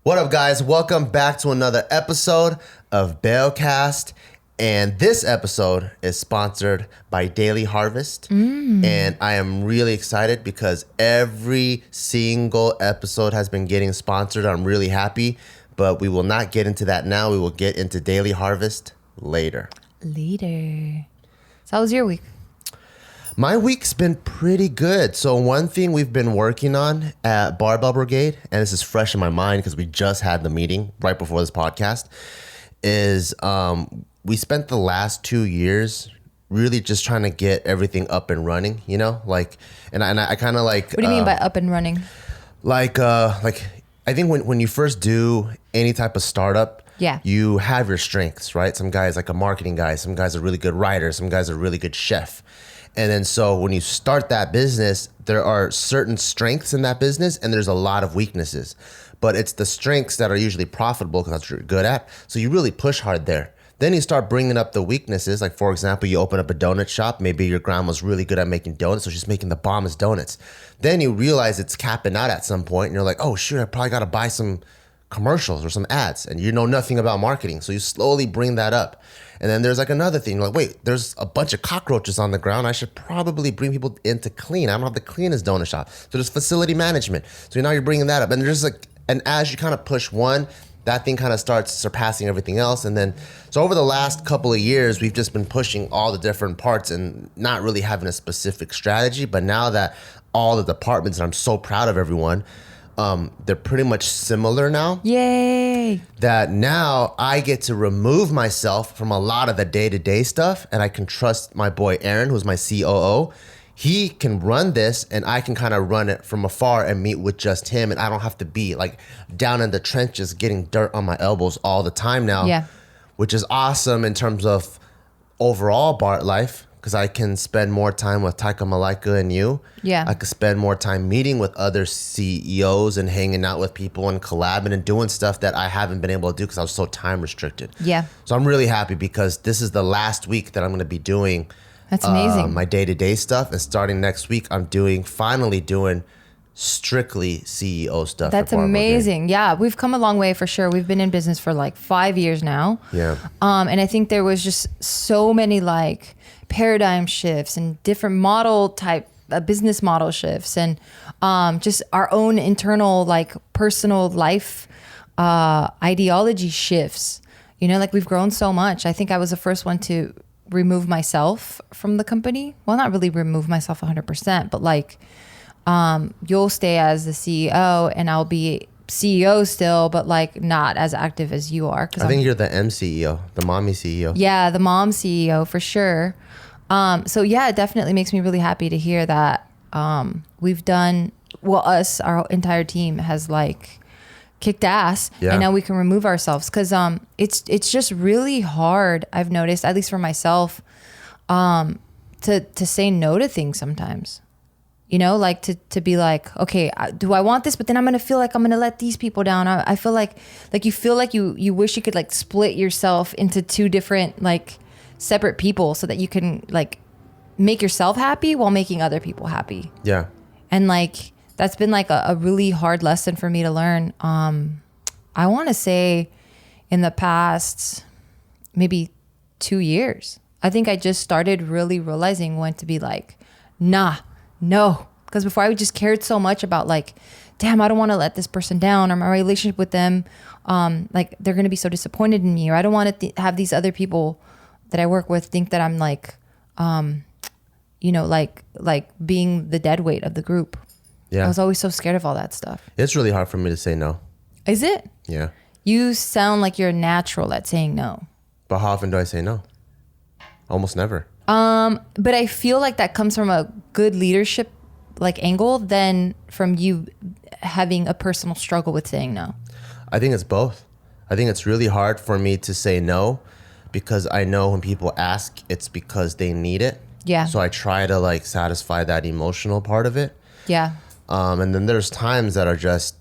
What up, guys? Welcome back to another episode of BeawCast. And this episode is sponsored by Daily Harvest. And I am really excited because every single episode has been getting sponsored. I'm really happy, but we will not get into that now. We will get into Daily Harvest later. So how was your week? My week's been pretty good. So one thing we've been working on at Barbell Brigade, and this is fresh in my mind because we just had the meeting right before this podcast, is we spent the last 2 years really just trying to get everything up and running, you know? And I kind of like... What do you mean by up and running? Like I think when you first do any type of startup, you have your strengths, right? Some guys like a marketing guy, some guys are really good writers, some guys are really good chef. And then so when you start that business, there are certain strengths in that business and there's a lot of weaknesses. But it's the strengths that are usually profitable because that's what you're good at. So you really push hard there. Then you start bringing up the weaknesses. Like, for example, you open up a donut shop. Maybe your grandma's really good at making donuts, so she's making the bombest donuts. Then you realize it's capping out at some point and you're like, oh, shoot, I probably got to buy some commercials or some ads. And you know nothing about marketing. So you slowly bring that up. And then there's like another thing, like, wait, there's a bunch of cockroaches on the ground. I should probably bring people in to clean. I don't have the cleanest donut shop. So there's facility management. So now you're bringing that up. And there's like, and as you kind of push one, that thing kind of starts surpassing everything else. And then, so over the last couple of years, we've just been pushing all the different parts and not really having a specific strategy. But now that all the departments, and I'm so proud of everyone, they're pretty much similar now. Yay! That now I get to remove myself from a lot of the day-to-day stuff and I can trust my boy Aaron, who's my COO. He can run this and I can kind of run it from afar and meet with just him, and I don't have to be like down in the trenches getting dirt on my elbows all the time now. Yeah. Which is awesome in terms of overall Bart life, because I can spend more time with Taika Malika and you. Yeah. I could spend more time meeting with other CEOs and hanging out with people and collabing and doing stuff that I haven't been able to do because I was so time restricted. Yeah. So I'm really happy because this is the last week that I'm going to be doing That's amazing. my day-to-day stuff. And starting next week, I'm finally doing strictly CEO stuff. That's amazing. Yeah, we've come a long way for sure. We've been in business for like 5 years now. Yeah. And I think there was just so many like paradigm shifts and different business model shifts, and just our own internal like personal life ideology shifts. You know, like we've grown so much. I think I was the first one to remove myself from the company. Well, not really remove myself 100%, but like you'll stay as the CEO and I'll be CEO still, but like not as active as you are. I think you're the MCEO, the mommy CEO. Yeah, the mom CEO for sure. So yeah, it definitely makes me really happy to hear that we've done, our entire team has like kicked ass, and now we can remove ourselves, because it's just really hard, I've noticed, at least for myself, to say no to things sometimes. You know, like to be like, okay, do I want this? But then I'm going to feel like I'm going to let these people down. I feel like you feel like you wish you could like split yourself into two different like separate people so that you can like make yourself happy while making other people happy. Yeah. And like, that's been like a really hard lesson for me to learn. I want to say in the past, maybe 2 years, I think I just started really realizing when to be like, no. Because before I just cared so much about like, damn, I don't want to let this person down, or my relationship with them, like they're going to be so disappointed in me, or I don't want to have these other people that I work with think that I'm like, you know, like being the dead weight of the group. Yeah. I was always so scared of all that stuff. It's really hard for me to say no. Is it? Yeah. You sound like you're natural at saying no. But how often do I say no? Almost never. But I feel like that comes from a good leadership like angle than from you having a personal struggle with saying no. I think it's both. I think it's really hard for me to say no because I know when people ask, it's because they need it. Yeah. So I try to like satisfy that emotional part of it. Yeah. And then there's times that are just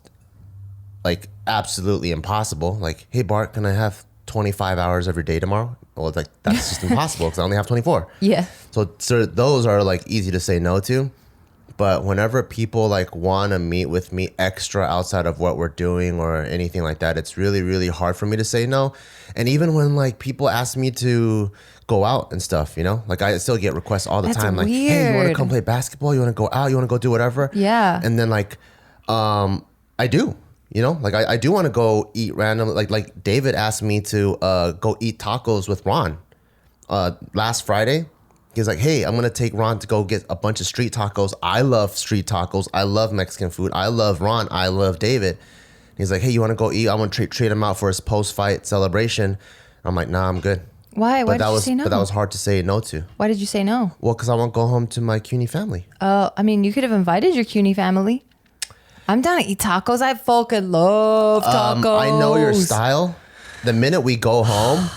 like absolutely impossible. Like, hey, Bart, can I have 25 hours every day tomorrow? Well, it's like, that's just impossible because I only have 24. Yeah. So those are like easy to say no to. But whenever people like want to meet with me extra outside of what we're doing or anything like that, it's really, really hard for me to say no. And even when like people ask me to go out and stuff, you know, like I still get requests all the time. Like, hey, you want to come play basketball? You want to go out? You want to go do whatever? Yeah. And then like, I do, you know, like I do want to go eat randomly. Like David asked me to go eat tacos with Ron last Friday. He's like, hey, I'm going to take Ron to go get a bunch of street tacos. I love street tacos. I love Mexican food. I love Ron. I love David. He's like, hey, you want to go eat? I want to treat him out for his post-fight celebration. I'm like, nah, I'm good. Why? Why did you say no? But that was hard to say no to. Why did you say no? Well, because I want to go home to my CUNY family. Oh, I mean, you could have invited your CUNY family. I'm down to eat tacos. I fucking love tacos. I know your style. The minute we go home...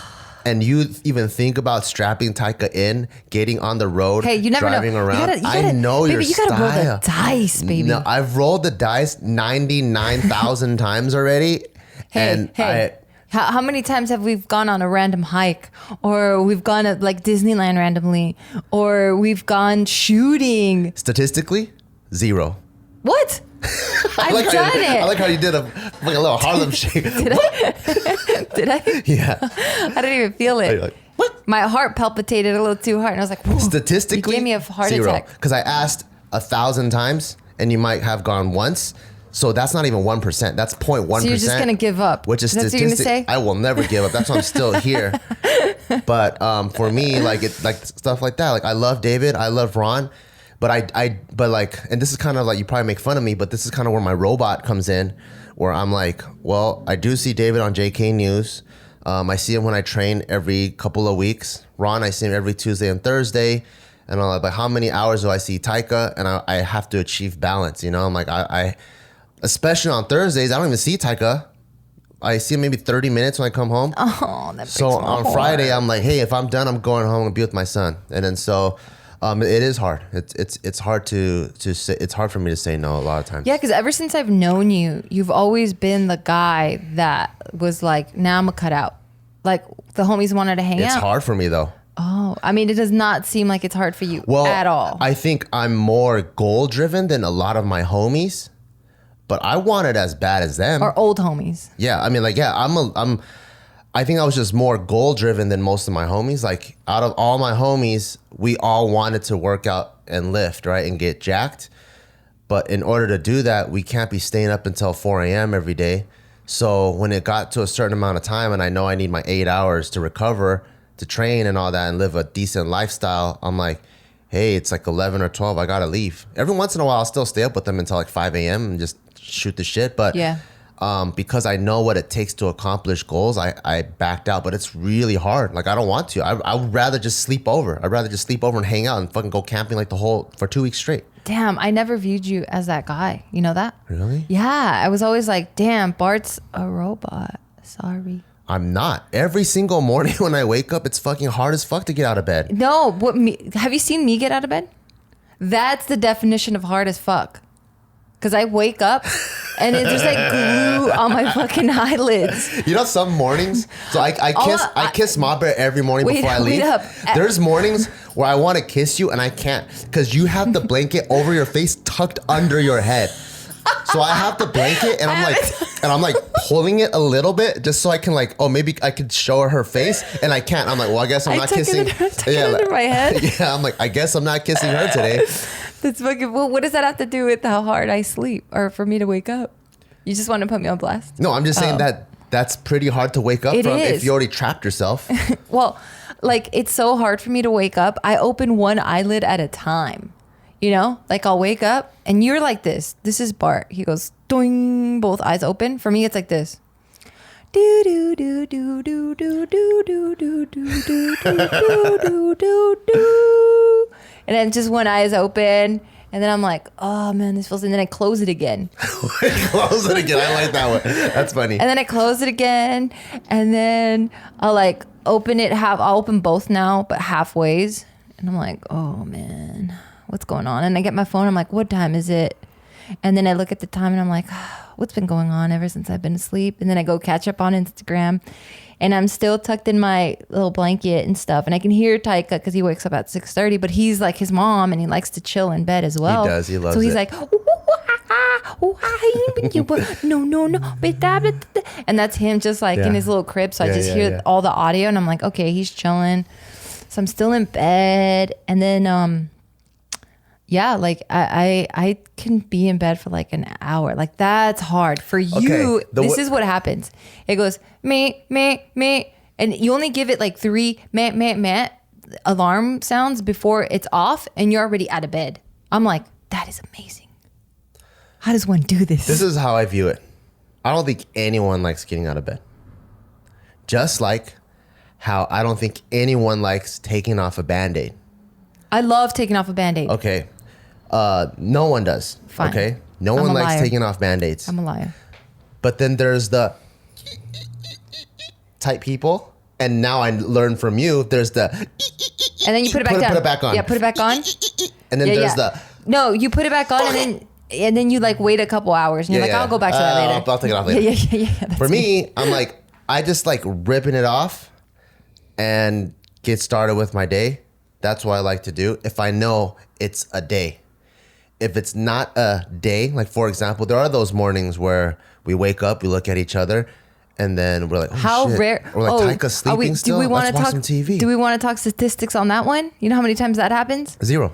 and you even think about strapping Taika in, getting on the road, hey, you never driving know. around. You gotta, I know baby, your style. You gotta roll the dice, baby. No, I've rolled the dice 99,000 times already. How many times have we gone on a random hike, or we've gone to like Disneyland randomly, or we've gone shooting? Statistically, 0. What? I've done it. I like how you did like a little Harlem shake. Did I? Did I? Yeah. I didn't even feel it. Like, what? My heart palpitated a little too hard, and I was like, whoa. Statistically, you gave me a heart 0. attack. Because I asked 1,000 times, and you might have gone once. So that's not even 1%. That's 0.1%. So you're just gonna give up. Which is That's what you're gonna say? I will never give up. That's why I'm still here. But for me, like stuff like that. Like I love David. I love Ron. But but like, and this is kind of like, you probably make fun of me, but this is kind of where my robot comes in, where I'm like, well, I do see David on JK News. I see him when I train every couple of weeks. Ron, I see him every Tuesday and Thursday. And I'm like, how many hours do I see Taika? And I have to achieve balance, you know? I'm like, I especially on Thursdays, I don't even see Taika. I see him maybe 30 minutes when I come home. Oh, that breaks so my on heart. Friday, I'm like, hey, if I'm done, I'm going home and be with my son. And then so... it is hard. It's hard to say. It's hard for me to say no a lot of times. Yeah, because ever since I've known you, you've always been the guy that was like, now I'm a cut out. Like the homies wanted to hang out. It's hard for me though. Oh, I mean, it does not seem like it's hard for you at all. I think I'm more goal driven than a lot of my homies, but I want it as bad as them. Or old homies. Yeah, I mean, like, yeah, I think I was just more goal driven than most of my homies. Like out of all my homies, we all wanted to work out and lift, right? And get jacked. But in order to do that, we can't be staying up until 4 a.m. every day. So when it got to a certain amount of time and I know I need my 8 hours to recover, to train and all that and live a decent lifestyle, I'm like, hey, it's like 11 or 12. I got to leave. Every once in a while, I'll still stay up with them until like 5 a.m. and just shoot the shit. But yeah. Because I know what it takes to accomplish goals, I backed out, but it's really hard. Like, I don't want to. I would rather just sleep over. I'd rather just sleep over and hang out and fucking go camping like for 2 weeks straight. Damn, I never viewed you as that guy. You know that? Really? Yeah. I was always like, damn, Bart's a robot. Sorry. I'm not. Every single morning when I wake up, it's fucking hard as fuck to get out of bed. No, have you seen me get out of bed? That's the definition of hard as fuck. Because I wake up and there's like glue on my fucking eyelids. You know, some mornings, so I kiss Ma Bear every morning before I leave. There's mornings where I want to kiss you and I can't because you have the blanket over your face tucked under your head. So I have the blanket and I'm like pulling it a little bit just so I can like, oh, maybe I could show her face and I can't. I'm like, well, I guess I'm not kissing. Under my head. Yeah, I'm like, I guess I'm not kissing her today. That's fucking. Well, what does that have to do with how hard I sleep or for me to wake up? You just want to put me on blast? No, I'm just saying that's pretty hard to wake up from if you already trapped yourself. Well, like it's so hard for me to wake up. I open one eyelid at a time. You know, like I'll wake up and you're like this. This is Bart. He goes, doing, both eyes open. For me, it's like this. Do do do do do do do do do do do do do do do. And then just one eye is open. And then I'm like, oh man, this feels. And then I close it again. Close it again. I like that one. That's funny. And then I close it again. And then I'll like open it I'll open both now, but halfways. And I'm like, oh man, what's going on? And I get my phone. I'm like, what time is it? And then I look at the time and I'm like, what's been going on ever since I've been asleep? And then I go catch up on Instagram, and I'm still tucked in my little blanket and stuff. And I can hear Taika because he wakes up at 6:30, but he's like his mom and he likes to chill in bed as well. He does. He loves it. So he's it. like, no. And that's him just like in his little crib. So I just hear all the audio and I'm like, okay, he's chilling. So I'm still in bed. And then, like I can be in bed for like an hour. Like that's hard for you. This is what happens. It goes me, and you only give it like 3 meh alarm sounds before it's off, and you're already out of bed. I'm like, that is amazing. How does one do this? This is how I view it. I don't think anyone likes getting out of bed. Just like how I don't think anyone likes taking off a Band-Aid. I love taking off a Band-Aid. Okay. No one does. Fine. Okay. No one likes taking off Band-Aids. I'm a liar. But then there's the type people. And now I learned from you, there's the... And then you put it back down. Put it back on. Yeah, put it back on. And then there's the... No, you put it back on and then you like wait a couple hours. And you're like, I'll go back to that later. I'll take it off later. Yeah. For me, I'm like, I just like ripping it off and get started with my day. That's what I like to do. If I know it's a day. If it's not a day, like for example, there are those mornings where we wake up, we look at each other, and then we're like, oh, how shit. rare? We're like, Taika's sleeping still? Let's watch some TV. Do we want to talk statistics on that one? You know how many times that happens? Zero.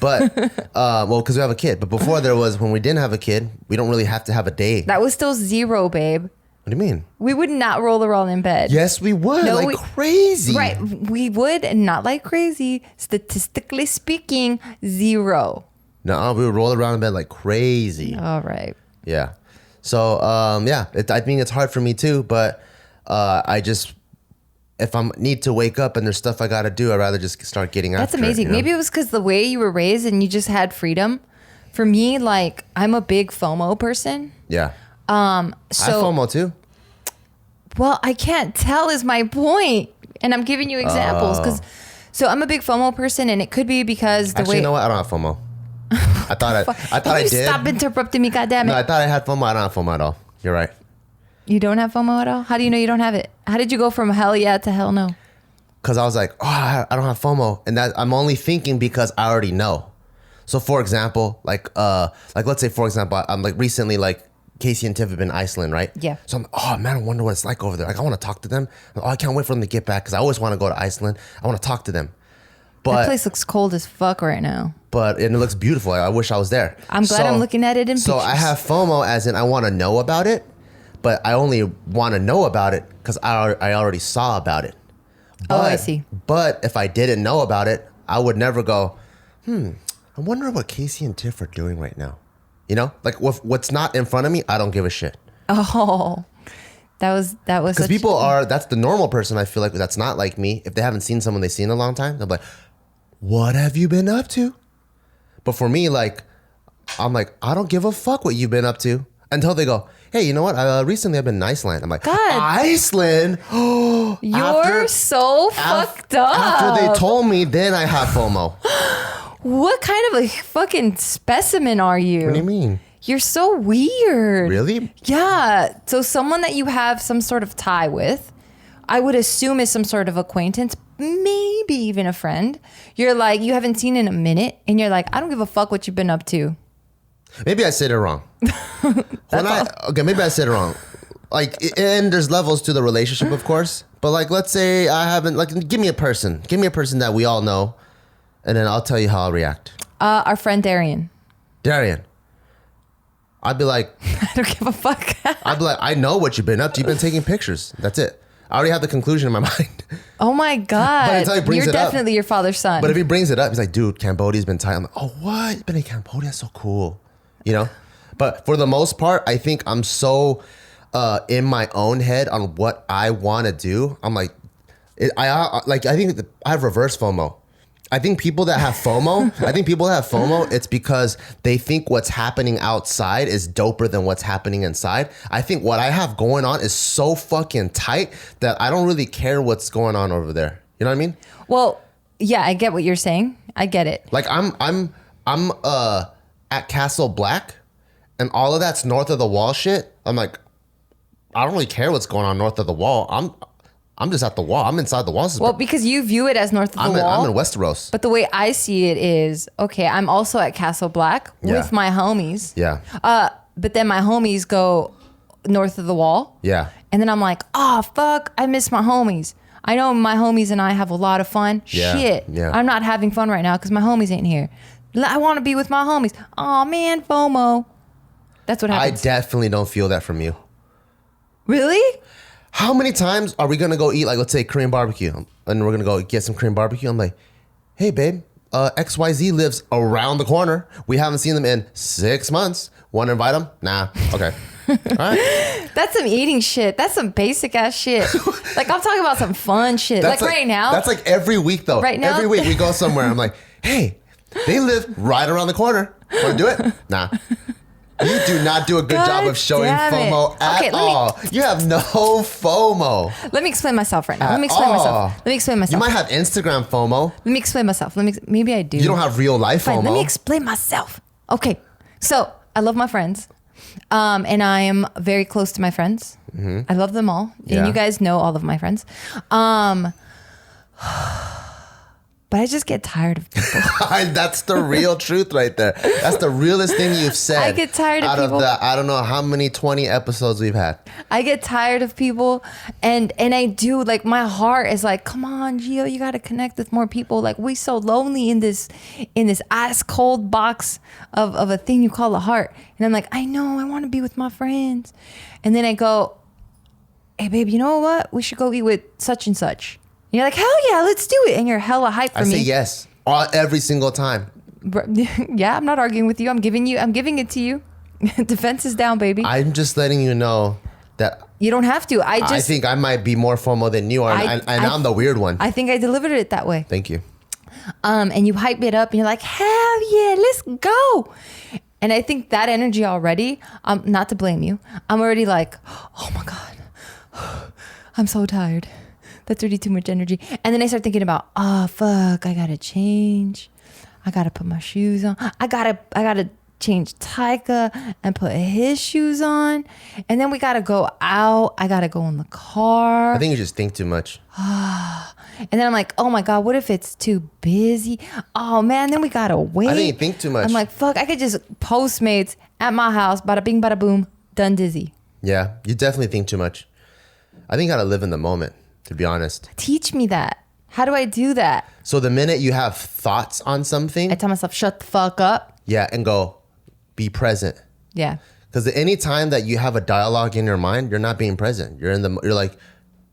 But, because we have a kid. But before there was, when we didn't have a kid, we don't really have to have a day. That was still 0, babe. What do you mean? We would not roll around in bed. Yes, we would. No, crazy. Right. We would, and not like crazy. Statistically speaking, 0. No, we would roll around in bed like crazy. All right. Yeah. So, I mean, it's hard for me too, but if I need to wake up and there's stuff I got to do, I'd rather just start getting after it. That's amazing. Maybe it was because the way you were raised and you just had freedom. For me, like, I'm a big FOMO person. Yeah. So I have FOMO too. Well, I can't tell is my point. And I'm giving you examples so I'm a big FOMO person, and it could be because Actually, you know what? I don't have FOMO. I thought I did. Stop interrupting me, goddammit. No, I thought I had FOMO. I don't have FOMO at all. You're right. You don't have FOMO at all? How do you know you don't have it? How did you go from hell yeah to hell no? Because I was like, I don't have FOMO, and that I'm only thinking because I already know. So, for example, like let's say, for example, I'm like recently, like Casey and Tiff have been in Iceland, right? Yeah. So I'm like, oh man, I wonder what it's like over there. Like, I want to talk to them. Oh, I can't wait for them to get back because I always want to go to Iceland. I want to talk to them. But that place looks cold as fuck right now. And it looks beautiful. I wish I was there. I'm glad I'm looking at it in pictures. So I have FOMO as in I want to know about it, but I only want to know about it because I already saw about it. But, I see. But if I didn't know about it, I would never go, I wonder what Casey and Tiff are doing right now. You know? Like what's not in front of me, I don't give a shit. Oh, that was because people that's the normal person. I feel like that's not like me. If they haven't seen someone they've seen in a long time, they're like, what have you been up to? But for me, like, I'm like, I don't give a fuck what you've been up to until they go, hey, you know what? Recently I've been in Iceland. I'm like, God, Iceland? You're so fucked up. After they told me, then I have FOMO. What kind of a fucking specimen are you? What do you mean? You're so weird. Really? Yeah. So someone that you have some sort of tie with, I would assume is some sort of acquaintance, maybe even a friend. You're like, you haven't seen in a minute, and you're like, I don't give a fuck what you've been up to. Maybe I said it wrong. Maybe I said it wrong. Like, and there's levels to the relationship, of course. But like, let's say I haven't, like, give me a person that we all know, and then I'll tell you how I'll react. Our friend Darian. I'd be like, I don't give a fuck. I'd be like, I know what you've been up to. You've been taking pictures. That's it. I already have the conclusion in my mind. Oh my God. But until he brings You're it up, definitely your father's son. But if he brings it up, he's like, dude, Cambodia's been tight. I'm like, oh, what? You've been in Cambodia? That's so cool. You know? But for the most part, I think I'm so in my own head on what I want to do. I'm like, I think I have reverse FOMO. I think people that have FOMO, it's because they think what's happening outside is doper than what's happening inside. I think what I have going on is so fucking tight that I don't really care what's going on over there. You know what I mean? Well, yeah, I get what you're saying. I get it. Like I'm at Castle Black, and all of that's north of the wall shit, I'm like, I don't really care what's going on north of the wall. I'm just at the wall. I'm inside the walls. Well, because you view it as north of the wall. I'm in Westeros. But the way I see it is, okay, I'm also at Castle Black with my homies. Yeah. But then my homies go north of the wall. Yeah. And then I'm like, oh, fuck, I miss my homies. I know my homies and I have a lot of fun. Yeah. Shit. Yeah. I'm not having fun right now because my homies ain't here. I want to be with my homies. Oh, man, FOMO. That's what happens. I definitely don't feel that from you. Really? How many times are we going to go eat, like, let's say Korean barbecue, and we're going to go get some Korean barbecue? I'm like, hey, babe, XYZ lives around the corner. We haven't seen them in 6 months. Want to invite them? Nah. Okay. All right. That's some eating shit. That's some basic ass shit. Like, I'm talking about some fun shit. Like right now. That's like every week, though. Right now? Every week we go somewhere. I'm like, hey, they live right around the corner. Want to do it? Nah. You do not do a good job of showing FOMO at all. You have no FOMO. Let me explain myself right now. Let me explain myself. You might have Instagram FOMO. Let me explain myself. Maybe I do. You don't have real life FOMO. Let me explain myself. Okay. So I love my friends. And I am very close to my friends. Mm-hmm. I love them all. And you guys know all of my friends. But I just get tired of people. That's the real truth right there. That's the realest thing you've said. I get tired of people. Out of the, I don't know how many 20 episodes we've had. I get tired of people. And I do, like, my heart is like, come on, Gio, you got to connect with more people. Like, we so lonely in this ice cold box of a thing you call a heart. And I'm like, I know, I want to be with my friends. And then I go, hey, babe, you know what? We should go eat with such and such. And you're like, hell yeah, let's do it. And you're hella hyped for me. I say yes every single time. Yeah, I'm not arguing with you. I'm giving it to you. Defense is down, baby. I'm just letting you know that you don't have to. I think I might be more FOMO than you are, and I'm the weird one. I think I delivered it that way. Thank you. And you hype it up, and you're like, hell yeah, let's go. And I think that energy already, not to blame you, I'm already like, oh my God, I'm so tired. That's already too much energy. And then I start thinking about, oh fuck, I gotta change. I gotta put my shoes on. I gotta change Taika and put his shoes on. And then we gotta go out. I gotta go in the car. I think you just think too much. And then I'm like, oh my God, what if it's too busy? Oh man, then we gotta wait. I think you think too much. I'm like, fuck, I could just Postmates at my house, bada bing, bada boom, done dizzy. Yeah, you definitely think too much. I think you gotta live in the moment, to be honest. Teach me that. How do I do that? So the minute you have thoughts on something, I tell myself, shut the fuck up. Yeah, and go, be present. Yeah. Because any time that you have a dialogue in your mind, you're not being present. You're like,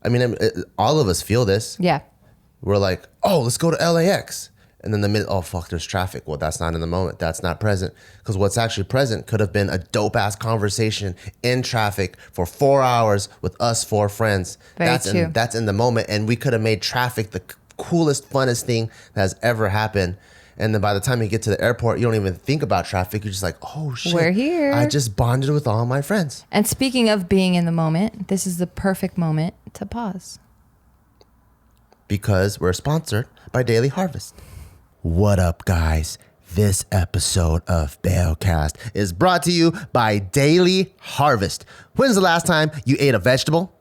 I mean, all of us feel this. Yeah. We're like, oh, let's go to LAX. And then the minute, oh, fuck, there's traffic. Well, that's not in the moment. That's not present. Because what's actually present could have been a dope-ass conversation in traffic for 4 hours with us 4 friends. That's in the moment. And we could have made traffic the coolest, funnest thing that has ever happened. And then by the time you get to the airport, you don't even think about traffic. You're just like, oh, shit. We're here. I just bonded with all my friends. And speaking of being in the moment, this is the perfect moment to pause. Because we're sponsored by Daily Harvest. What up, guys? This episode of BeawCast is brought to you by Daily Harvest. When's the last time you ate a vegetable?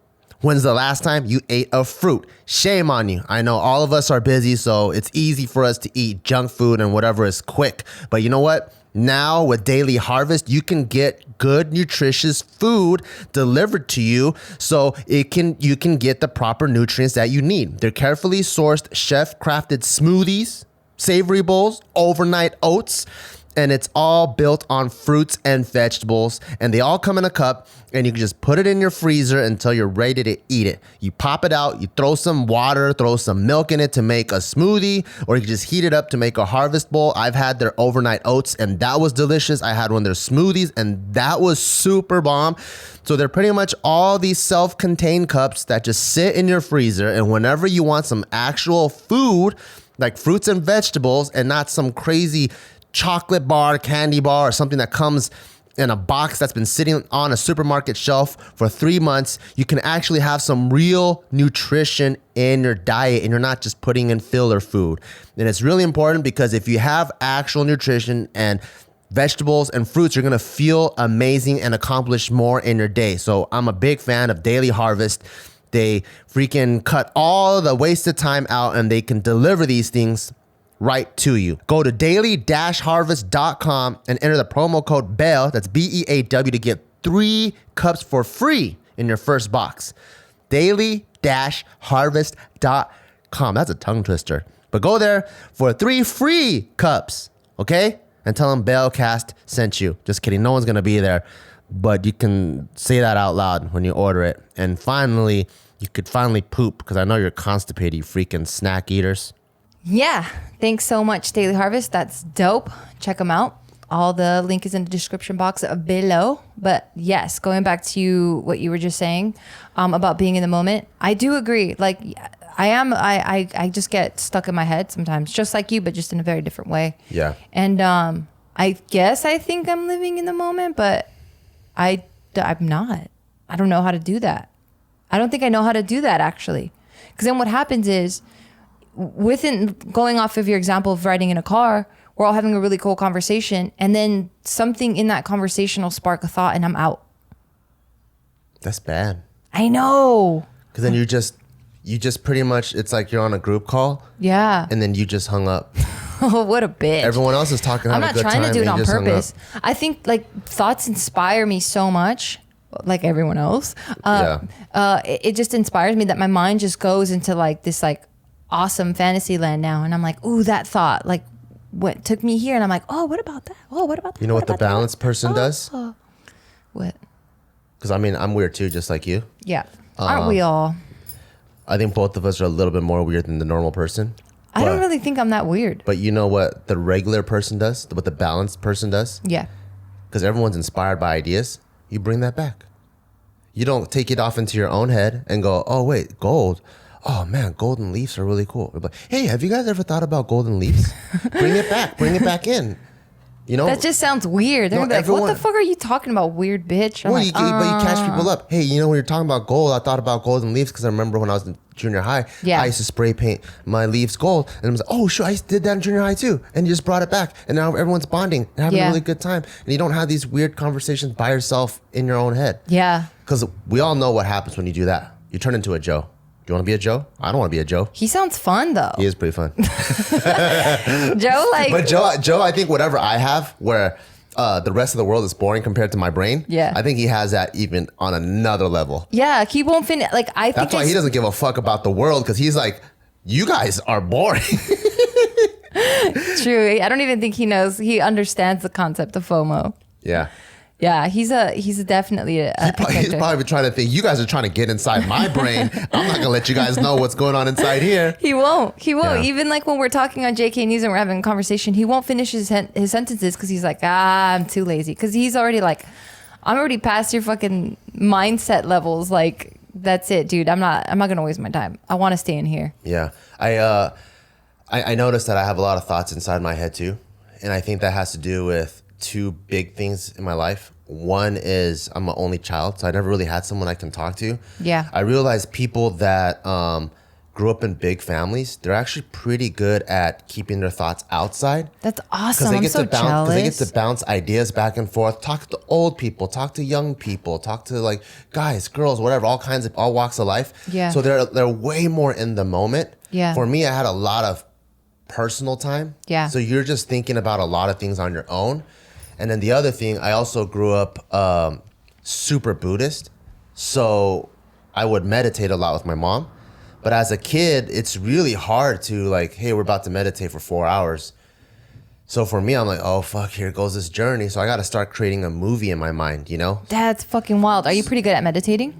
When's the last time you ate a fruit? Shame on you. I know all of us are busy, so it's easy for us to eat junk food and whatever is quick. But you know what? Now with Daily Harvest, you can get good, nutritious food delivered to you so you can get the proper nutrients that you need. They're carefully sourced, chef-crafted smoothies, savory bowls, overnight oats, and it's all built on fruits and vegetables, and they all come in a cup, and you can just put it in your freezer until you're ready to eat it. You pop it out, you throw some water, throw some milk in it to make a smoothie, or you can just heat it up to make a harvest bowl. I've had their overnight oats, and that was delicious. I had one of their smoothies, and that was super bomb. So they're pretty much all these self-contained cups that just sit in your freezer, and whenever you want some actual food, like fruits and vegetables, and not some crazy chocolate bar, candy bar, or something that comes in a box that's been sitting on a supermarket shelf for 3 months, you can actually have some real nutrition in your diet, and you're not just putting in filler food. And it's really important because if you have actual nutrition and vegetables, and fruits, you're going to feel amazing and accomplish more in your day. So I'm a big fan of Daily Harvest. They freaking cut all the wasted time out and they can deliver these things right to you. Go to daily-harvest.com and enter the promo code BEAW, that's BEAW, to get 3 cups for free in your first box. Daily-harvest.com. That's a tongue twister. But go there for 3 free cups, okay? And tell them BeawCast sent you. Just kidding. No one's going to be there. But you can say that out loud when you order it. And finally, you could finally poop, because I know you're constipated, you freaking snack eaters. Yeah. Thanks so much, Daily Harvest. That's dope. Check them out. All the link is in the description box below. But yes, going back to what you were just saying about being in the moment, I do agree. Like, I just get stuck in my head sometimes, just like you, but just in a very different way. Yeah. And I guess I think I'm living in the moment, but I'm not. I don't know how to do that. I don't think I know how to do that, actually. Because then what happens is, going off of your example of riding in a car, we're all having a really cool conversation, and then something in that conversation will spark a thought, and I'm out. That's bad. I know. Because then you just pretty much, it's like you're on a group call. Yeah. And then you just hung up. Oh, what a bitch. Everyone else is talking, having a good time. I'm not trying to do it on purpose. I think like thoughts inspire me so much, like everyone else. It just inspires me that my mind just goes into like this like awesome fantasy land now. And I'm like, ooh, that thought, like what took me here? And I'm like, oh, what about that? Oh, what about that? You know what the balanced person does? What? Because I mean, I'm weird too, just like you. Yeah. Aren't we all? I think both of us are a little bit more weird than the normal person. I don't really think I'm that weird. But you know what the regular person does? What the balanced person does? Yeah. Because everyone's inspired by ideas. You bring that back. You don't take it off into your own head and go, oh, wait, gold. Oh, man, golden leaves are really cool. Like, hey, have you guys ever thought about golden leaves? Bring it back. Bring it back in. You know? That just sounds weird. They're like, what the fuck are you talking about, weird bitch? But you catch people up. Hey, you know, when you're talking about gold, I thought about golden leaves because I remember when I was in junior high, I used to spray paint my leaves gold. And I was like, oh, sure, I did that in junior high too. And you just brought it back. And now everyone's bonding and having a really good time. And you don't have these weird conversations by yourself in your own head. Yeah. Because we all know what happens when you do that. You turn into a Joe. Do you want to be a Joe? I don't want to be a Joe. He sounds fun though. He is pretty fun. Joe, like. But Joe, I think whatever I have, where the rest of the world is boring compared to my brain. Yeah. I think he has that even on another level. Yeah, he won't finish. Like I think that's why he doesn't give a fuck about the world, because he's like, you guys are boring. True. I don't even think he knows. He understands the concept of FOMO. Yeah. Yeah, he's definitely he's probably trying to think, you guys are trying to get inside my brain. I'm not gonna let you guys know what's going on inside here. He won't. Yeah. Even like when we're talking on JK News and we're having a conversation, he won't finish his sentences because he's like, I'm too lazy. Because he's already like, I'm already past your fucking mindset levels. Like, that's it, dude. I'm not gonna waste my time. I want to stay in here. Yeah, I noticed that I have a lot of thoughts inside my head too, and I think that has to do with two big things in my life. One is I'm an only child, so I never really had someone I can talk to. Yeah. I realized people that grew up in big families, they're actually pretty good at keeping their thoughts outside. That's awesome. I'm so jealous. Because they get to bounce ideas back and forth, talk to old people, talk to young people, talk to like guys, girls, whatever, all walks of life. Yeah. So they're way more in the moment. Yeah. For me, I had a lot of personal time. Yeah. So you're just thinking about a lot of things on your own. And then the other thing, I also grew up super Buddhist. So I would meditate a lot with my mom. But as a kid, it's really hard to like, hey, we're about to meditate for 4 hours. So for me, I'm like, oh, fuck, here goes this journey. So I got to start creating a movie in my mind, you know? That's fucking wild. Are you pretty good at meditating?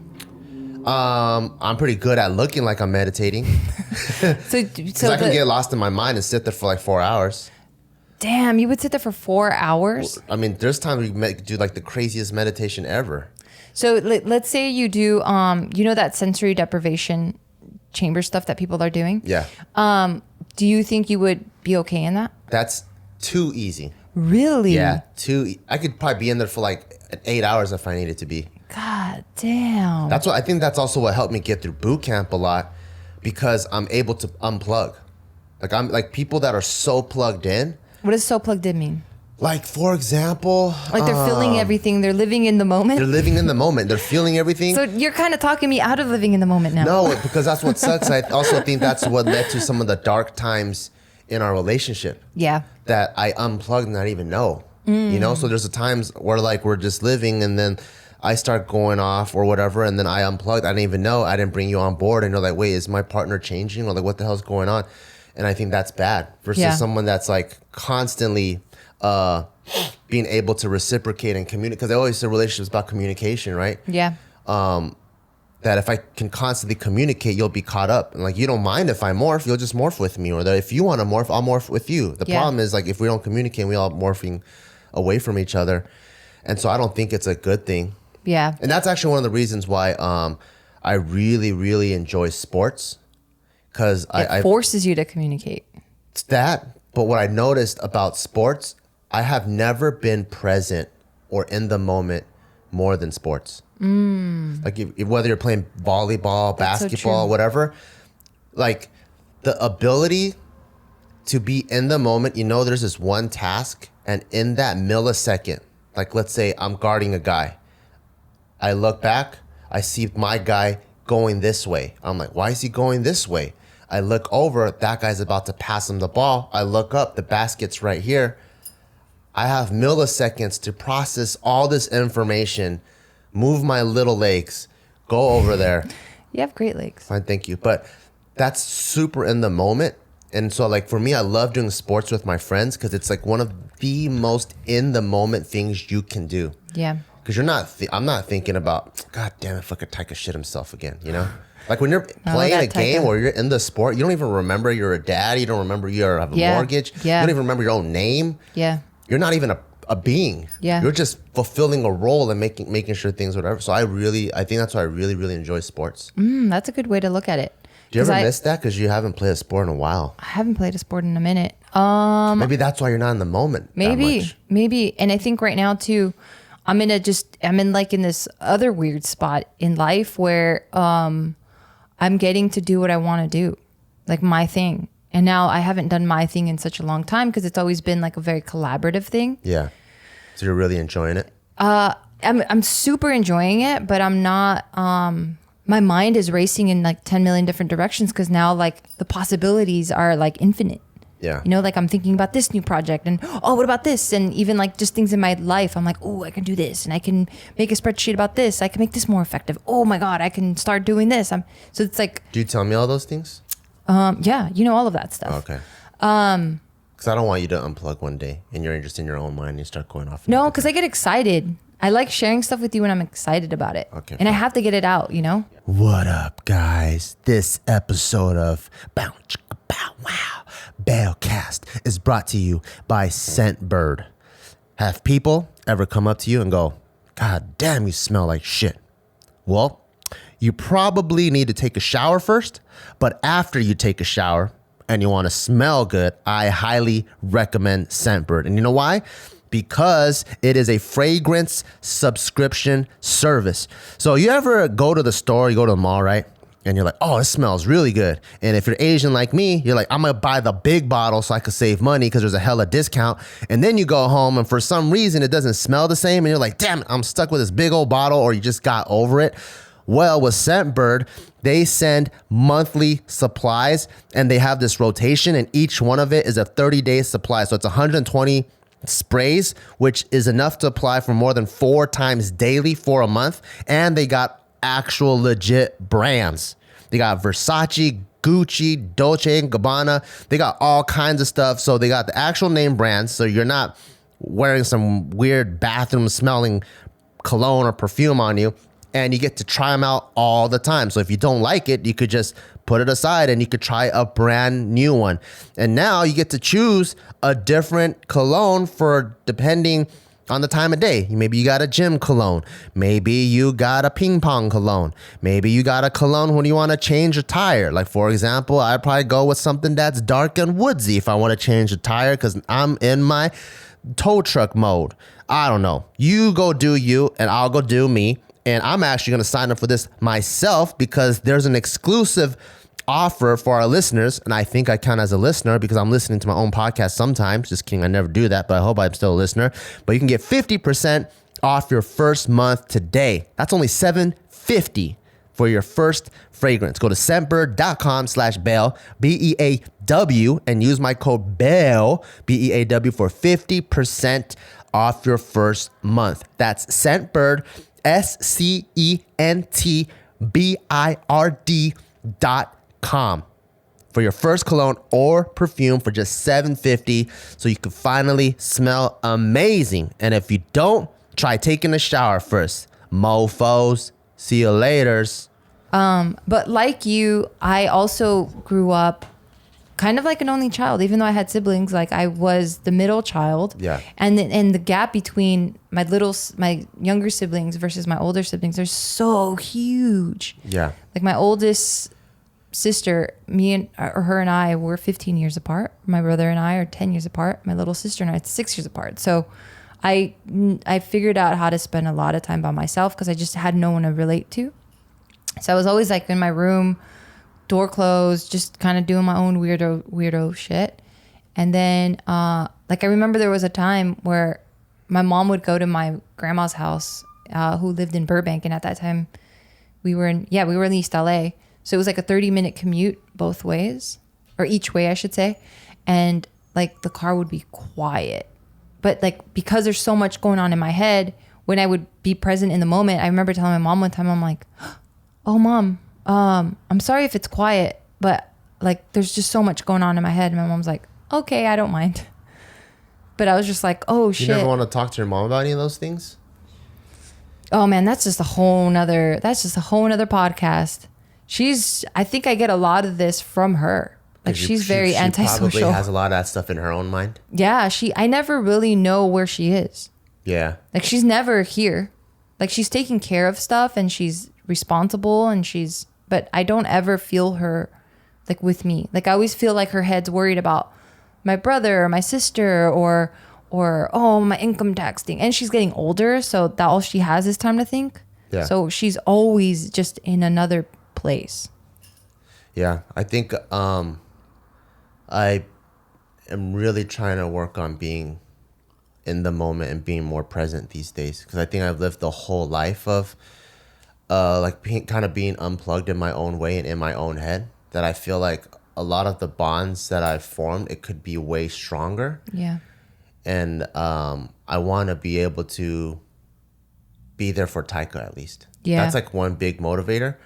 I'm pretty good at looking like I'm meditating. So I can get lost in my mind and sit there for like 4 hours. Damn, you would sit there for 4 hours? I mean, there's times we do like the craziest meditation ever. So let's say you do, you know that sensory deprivation chamber stuff that people are doing? Yeah. Do you think you would be okay in that? That's too easy. Really? Yeah, I could probably be in there for like 8 hours if I needed to be. God damn. That's what I think. That's also what helped me get through boot camp a lot, because I'm able to unplug. Like I'm like people that are so plugged in. What does so plugged in mean? Like, for example... Like they're feeling everything. They're living in the moment. They're living in the moment. They're feeling everything. So you're kind of talking me out of living in the moment now. No, because that's what sucks. I also think that's what led to some of the dark times in our relationship. Yeah. That I unplugged and I didn't even know. You know? So there's the times where like we're just living and then I start going off or whatever and then I unplugged. I didn't even know. I didn't bring you on board and you're like, wait, is my partner changing? Or like, what the hell's going on? And I think that's bad versus someone that's like constantly... being able to reciprocate and communicate, because I always say relationships about communication, right? Yeah. That if I can constantly communicate, you'll be caught up. And like, you don't mind if I morph, you'll just morph with me. Or that if you want to morph, I'll morph with you. The problem is like, if we don't communicate, we all morphing away from each other. And so I don't think it's a good thing. Yeah. And that's actually one of the reasons why I really, really enjoy sports. Because it forces you to communicate. It's that. But what I noticed about sports, I have never been present or in the moment more than sports. Like whether you're playing volleyball, basketball, whatever, like the ability to be in the moment, you know, there's this one task and in that millisecond, like let's say I'm guarding a guy. I look back, I see my guy going this way. I'm like, why is he going this way? I look over, that guy's about to pass him the ball. I look up, the basket's right here. I have milliseconds to process all this information, move my little legs, go over there. You have great legs. Fine, thank you. But that's super in the moment. And so like for me, I love doing sports with my friends because it's like one of the most in the moment things you can do. Yeah. Because I'm not thinking about, God damn it, fucking Taika shit himself again, you know? Like when you're playing a game or you're in the sport, you don't even remember you're a dad. You don't remember you have a mortgage. Yeah. You don't even remember your own name. Yeah. You're not even a being. Yeah. You're just fulfilling a role and making sure things, whatever. So I think that's why I really, really enjoy sports. That's a good way to look at it. Do you ever miss that? Because you haven't played a sport in a while. I haven't played a sport in a minute. Maybe that's why you're not in the moment. Maybe. And I think right now too, I'm in this other weird spot in life where I'm getting to do what I want to do, like my thing. And now I haven't done my thing in such a long time because it's always been like a very collaborative thing. Yeah. So you're really enjoying it? I'm super enjoying it, but I'm not, my mind is racing in like 10 million different directions because now like the possibilities are like infinite. Yeah. You know, like I'm thinking about this new project and, oh, what about this? And even like just things in my life, I'm like, oh, I can do this and I can make a spreadsheet about this. I can make this more effective. Oh my God, I can start doing this. So it's like. Do you tell me all those things? Yeah, you know, all of that stuff. Okay. Because I don't want you to unplug one day and you're just in your own mind and you start going off. No, because I get excited. I like sharing stuff with you when I'm excited about it. Okay. And I have to get it out, you know? What up, guys? This episode of Bow Chicka Bow Wow BeawCast is brought to you by Scentbird. Have people ever come up to you and go, God damn, you smell like shit? Well, you probably need to take a shower first, but after you take a shower and you want to smell good, I highly recommend Scentbird. And you know why? Because it is a fragrance subscription service. So you ever go to the store, you go to the mall, right? And you're like, oh, it smells really good. And if you're Asian like me, you're like, I'm going to buy the big bottle so I can save money because there's a hella discount. And then you go home and for some reason it doesn't smell the same. And you're like, damn it, I'm stuck with this big old bottle, or you just got over it. Well, with Scentbird, they send monthly supplies and they have this rotation and each one of it is a 30-day supply. So it's 120 sprays, which is enough to apply for more than 4 times daily for a month. And they got actual legit brands. They got Versace, Gucci, Dolce & Gabbana. They got all kinds of stuff. So they got the actual name brands. So you're not wearing some weird bathroom smelling cologne or perfume on you. And you get to try them out all the time. So if you don't like it, you could just put it aside and you could try a brand new one. And now you get to choose a different cologne for depending on the time of day. Maybe you got a gym cologne. Maybe you got a ping pong cologne. Maybe you got a cologne when you want to change a tire. Like, for example, I'd probably go with something that's dark and woodsy if I want to change a tire because I'm in my tow truck mode. I don't know. You go do you and I'll go do me. And I'm actually going to sign up for this myself because there's an exclusive offer for our listeners, and I think I count as a listener because I'm listening to my own podcast sometimes. Just kidding, I never do that, but I hope I'm still a listener. But you can get 50% off your first month today. That's only $7.50 for your first fragrance. Go to scentbird.com/Beaw, BEAW, and use my code BEAW, BEAW, for 50% off your first month. That's Scentbird, SCENTBIRD.com for your first cologne or perfume for just $7.50, so you can finally smell amazing. And if you don't, try taking a shower first. Mofos. See you laters. But like you, I also grew up kind of like an only child, even though I had siblings. Like I was the middle child. Yeah. And the gap between my younger siblings versus my older siblings are so huge. Yeah. Like my oldest sister, her and I were 15 years apart. My brother and I are 10 years apart. My little sister and I are 6 years apart. So I figured out how to spend a lot of time by myself because I just had no one to relate to. So I was always like in my room, door closed, just kind of doing my own weirdo shit. And then like I remember there was a time where my mom would go to my grandma's house, who lived in Burbank, and at that time we were in East LA. So it was like a 30-minute commute both ways, or each way I should say. And like the car would be quiet. But like because there's so much going on in my head, when I would be present in the moment, I remember telling my mom one time, I'm like, "Oh mom, I'm sorry if it's quiet, but like there's just so much going on in my head." And my mom's like, "Okay, I don't mind." But I was just like, "Oh shit." You never want to talk to your mom about any of those things? Oh man, that's just a whole nother podcast. I think I get a lot of this from her. Like she's very antisocial. She probably has a lot of that stuff in her own mind. Yeah, I never really know where she is. Yeah. Like she's never here. Like she's taking care of stuff and she's responsible but I don't ever feel her like with me. Like I always feel like her head's worried about my brother or my sister or oh, my income tax thing. And she's getting older, so that all she has is time to think. Yeah. So she's always just in another place. Yeah, I think I am really trying to work on being in the moment and being more present these days, because I think I've lived the whole life of being unplugged in my own way and in my own head, that I feel like a lot of the bonds that I've formed, it could be way stronger. Yeah. And I want to be able to be there for Taika at least. Yeah. That's like one big motivator.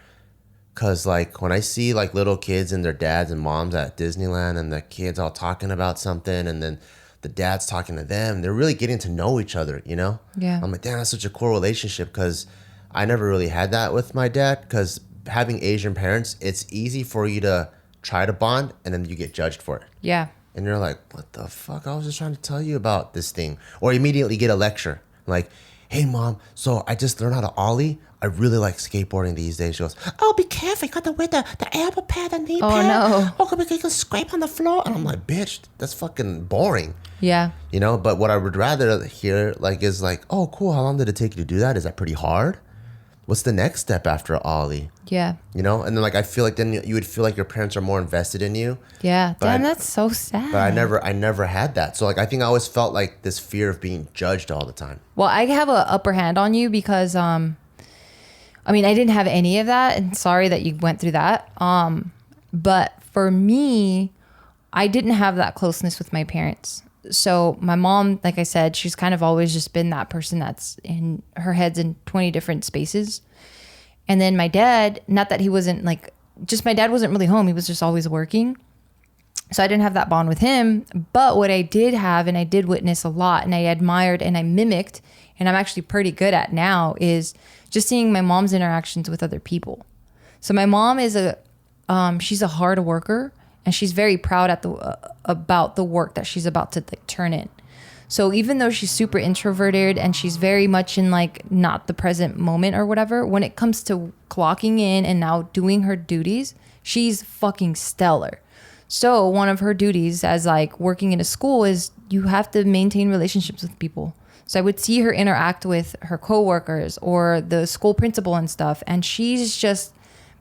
Cause like when I see like little kids and their dads and moms at Disneyland, and the kids all talking about something, and then the dad's talking to them, they're really getting to know each other, you know? Yeah. I'm like, damn, that's such a cool relationship, because I never really had that with my dad, because having Asian parents, it's easy for you to try to bond and then you get judged for it. Yeah. And you're like, what the fuck? I was just trying to tell you about this thing. Or immediately get a lecture. Like, hey mom, so I just learned how to ollie. I really like skateboarding these days. She goes, oh, be careful. You got to wear the elbow pad, the knee pad. Oh, no. Oh, you can scrape on the floor. And I'm like, bitch, that's fucking boring. Yeah. You know, but what I would rather hear like is like, oh, cool. How long did it take you to do that? Is that pretty hard? What's the next step after ollie? Yeah. You know, and then like I feel like then you would feel like your parents are more invested in you. Yeah. Damn, that's so sad. But I never had that. So like I think I always felt like this fear of being judged all the time. Well, I have an upper hand on you because I mean, I didn't have any of that, and sorry that you went through that. But for me, I didn't have that closeness with my parents. So my mom, like I said, she's kind of always just been that person that's in her head's in 20 different spaces. And then my dad, not that he wasn't like, just my dad wasn't really home. He was just always working. So I didn't have that bond with him. But what I did have, and I did witness a lot, and I admired and I mimicked, and I'm actually pretty good at now, is just seeing my mom's interactions with other people. So my mom is she's a hard worker, and she's very proud about the work that she's about to like turn in. So even though she's super introverted and she's very much in like not the present moment or whatever, when it comes to clocking in and now doing her duties, she's fucking stellar. So one of her duties as like working in a school is you have to maintain relationships with people. So I would see her interact with her coworkers or the school principal and stuff, and she's just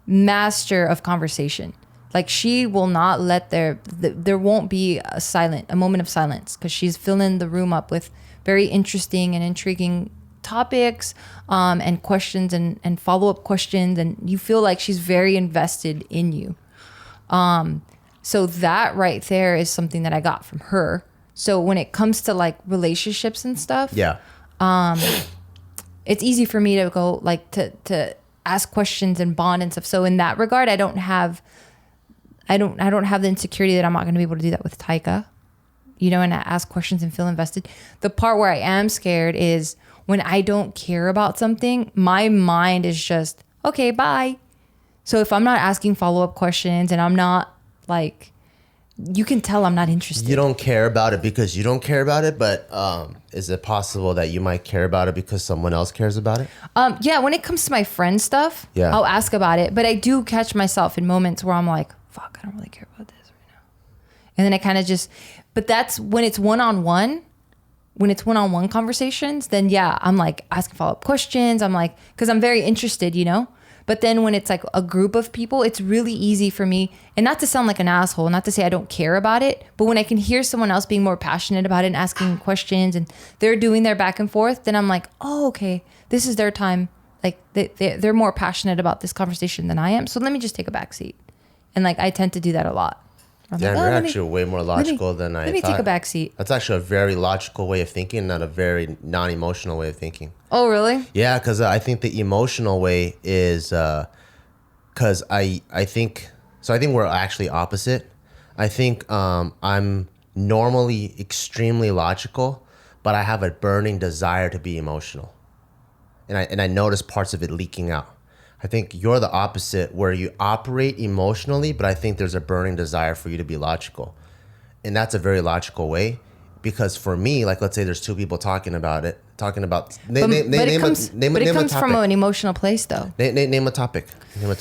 master of conversation. Like she will not let there won't be a moment of silence because she's filling the room up with very interesting and intriguing topics and questions and follow-up questions, and you feel like she's very invested in you. So that right there is something that I got from her. So when it comes to like relationships and stuff, it's easy for me to go like to ask questions and bond and stuff. So in that regard, I don't have the insecurity that I'm not going to be able to do that with Taika, and ask questions and feel invested. The part where I am scared is when I don't care about something, my mind is just, okay, bye. So if I'm not asking follow-up questions and I'm not like, you can tell I'm not interested. You don't care about it because you don't care about it, but is it possible that you might care about it because someone else cares about it? Yeah, when it comes to my friend stuff, I'll ask about it. But I do catch myself in moments where I'm like, fuck, I don't really care about this right now. And then I kind of just, but that's when it's one-on-one. When it's one-on-one conversations, then yeah, I'm like asking follow-up questions. I'm like, because I'm very interested, But then when it's like a group of people, it's really easy for me, and not to sound like an asshole, not to say I don't care about it, but when I can hear someone else being more passionate about it and asking questions and they're doing their back and forth, then I'm like, oh, okay, this is their time. Like they're more passionate about this conversation than I am. So let me just take a back seat. And like, I tend to do that a lot. Yeah, you're actually way more logical than I thought. Let me take a back seat. That's actually a very logical way of thinking, not a very non-emotional way of thinking. Oh, really? Yeah, because I think the emotional way is because I think we're actually opposite. I think I'm normally extremely logical, but I have a burning desire to be emotional, and I notice parts of it leaking out. I think you're the opposite, where you operate emotionally, but I think there's a burning desire for you to be logical. And that's a very logical way, because for me, like, let's say there's two people talking about it. But it comes from an emotional place, though. Name a topic. That you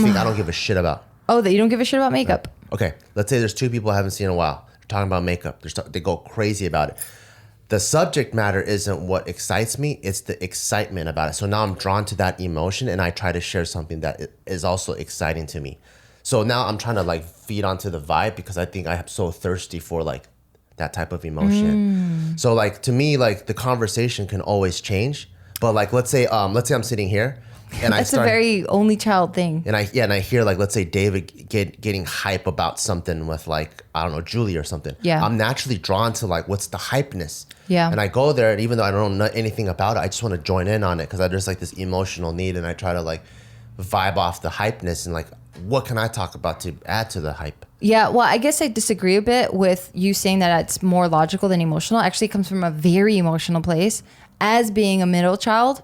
think I don't give a shit about. Oh, that you don't give a shit about makeup. Right. Okay, let's say there's two people I haven't seen in a while. They're talking about makeup. They go crazy about it. The subject matter isn't what excites me, it's the excitement about it. So now I'm drawn to that emotion and I try to share something that is also exciting to me. So now I'm trying to like feed onto the vibe because I think I am so thirsty for like that type of emotion. So like to me, like the conversation can always change. But like let's say I'm sitting here and that's a very only child thing. And I hear like, let's say David getting hype about something with like, I don't know, Julie or something. Yeah. I'm naturally drawn to like, what's the hypeness? Yeah. And I go there, and even though I don't know anything about it, I just want to join in on it because there's like this emotional need, and I try to like vibe off the hypeness and like, what can I talk about to add to the hype? Yeah, well, I guess I disagree a bit with you saying that it's more logical than emotional. It actually comes from a very emotional place. As being a middle child,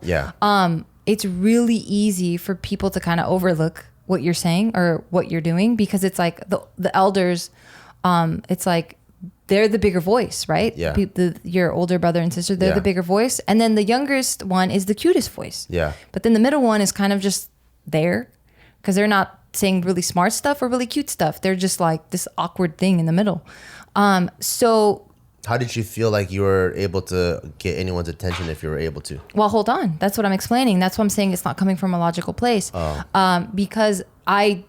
it's really easy for people to kind of overlook what you're saying or what you're doing because it's like the elders, it's like they're the bigger voice, right? Yeah. Your older brother and sister, they're the bigger voice. And then the youngest one is the cutest voice. Yeah. But then the middle one is kind of just there because they're not saying really smart stuff or really cute stuff. They're just like this awkward thing in the middle. So how did you feel like you were able to get anyone's attention if you were able to? Well, hold on. That's what I'm explaining. That's what I'm saying. It's not coming from a logical place. Because I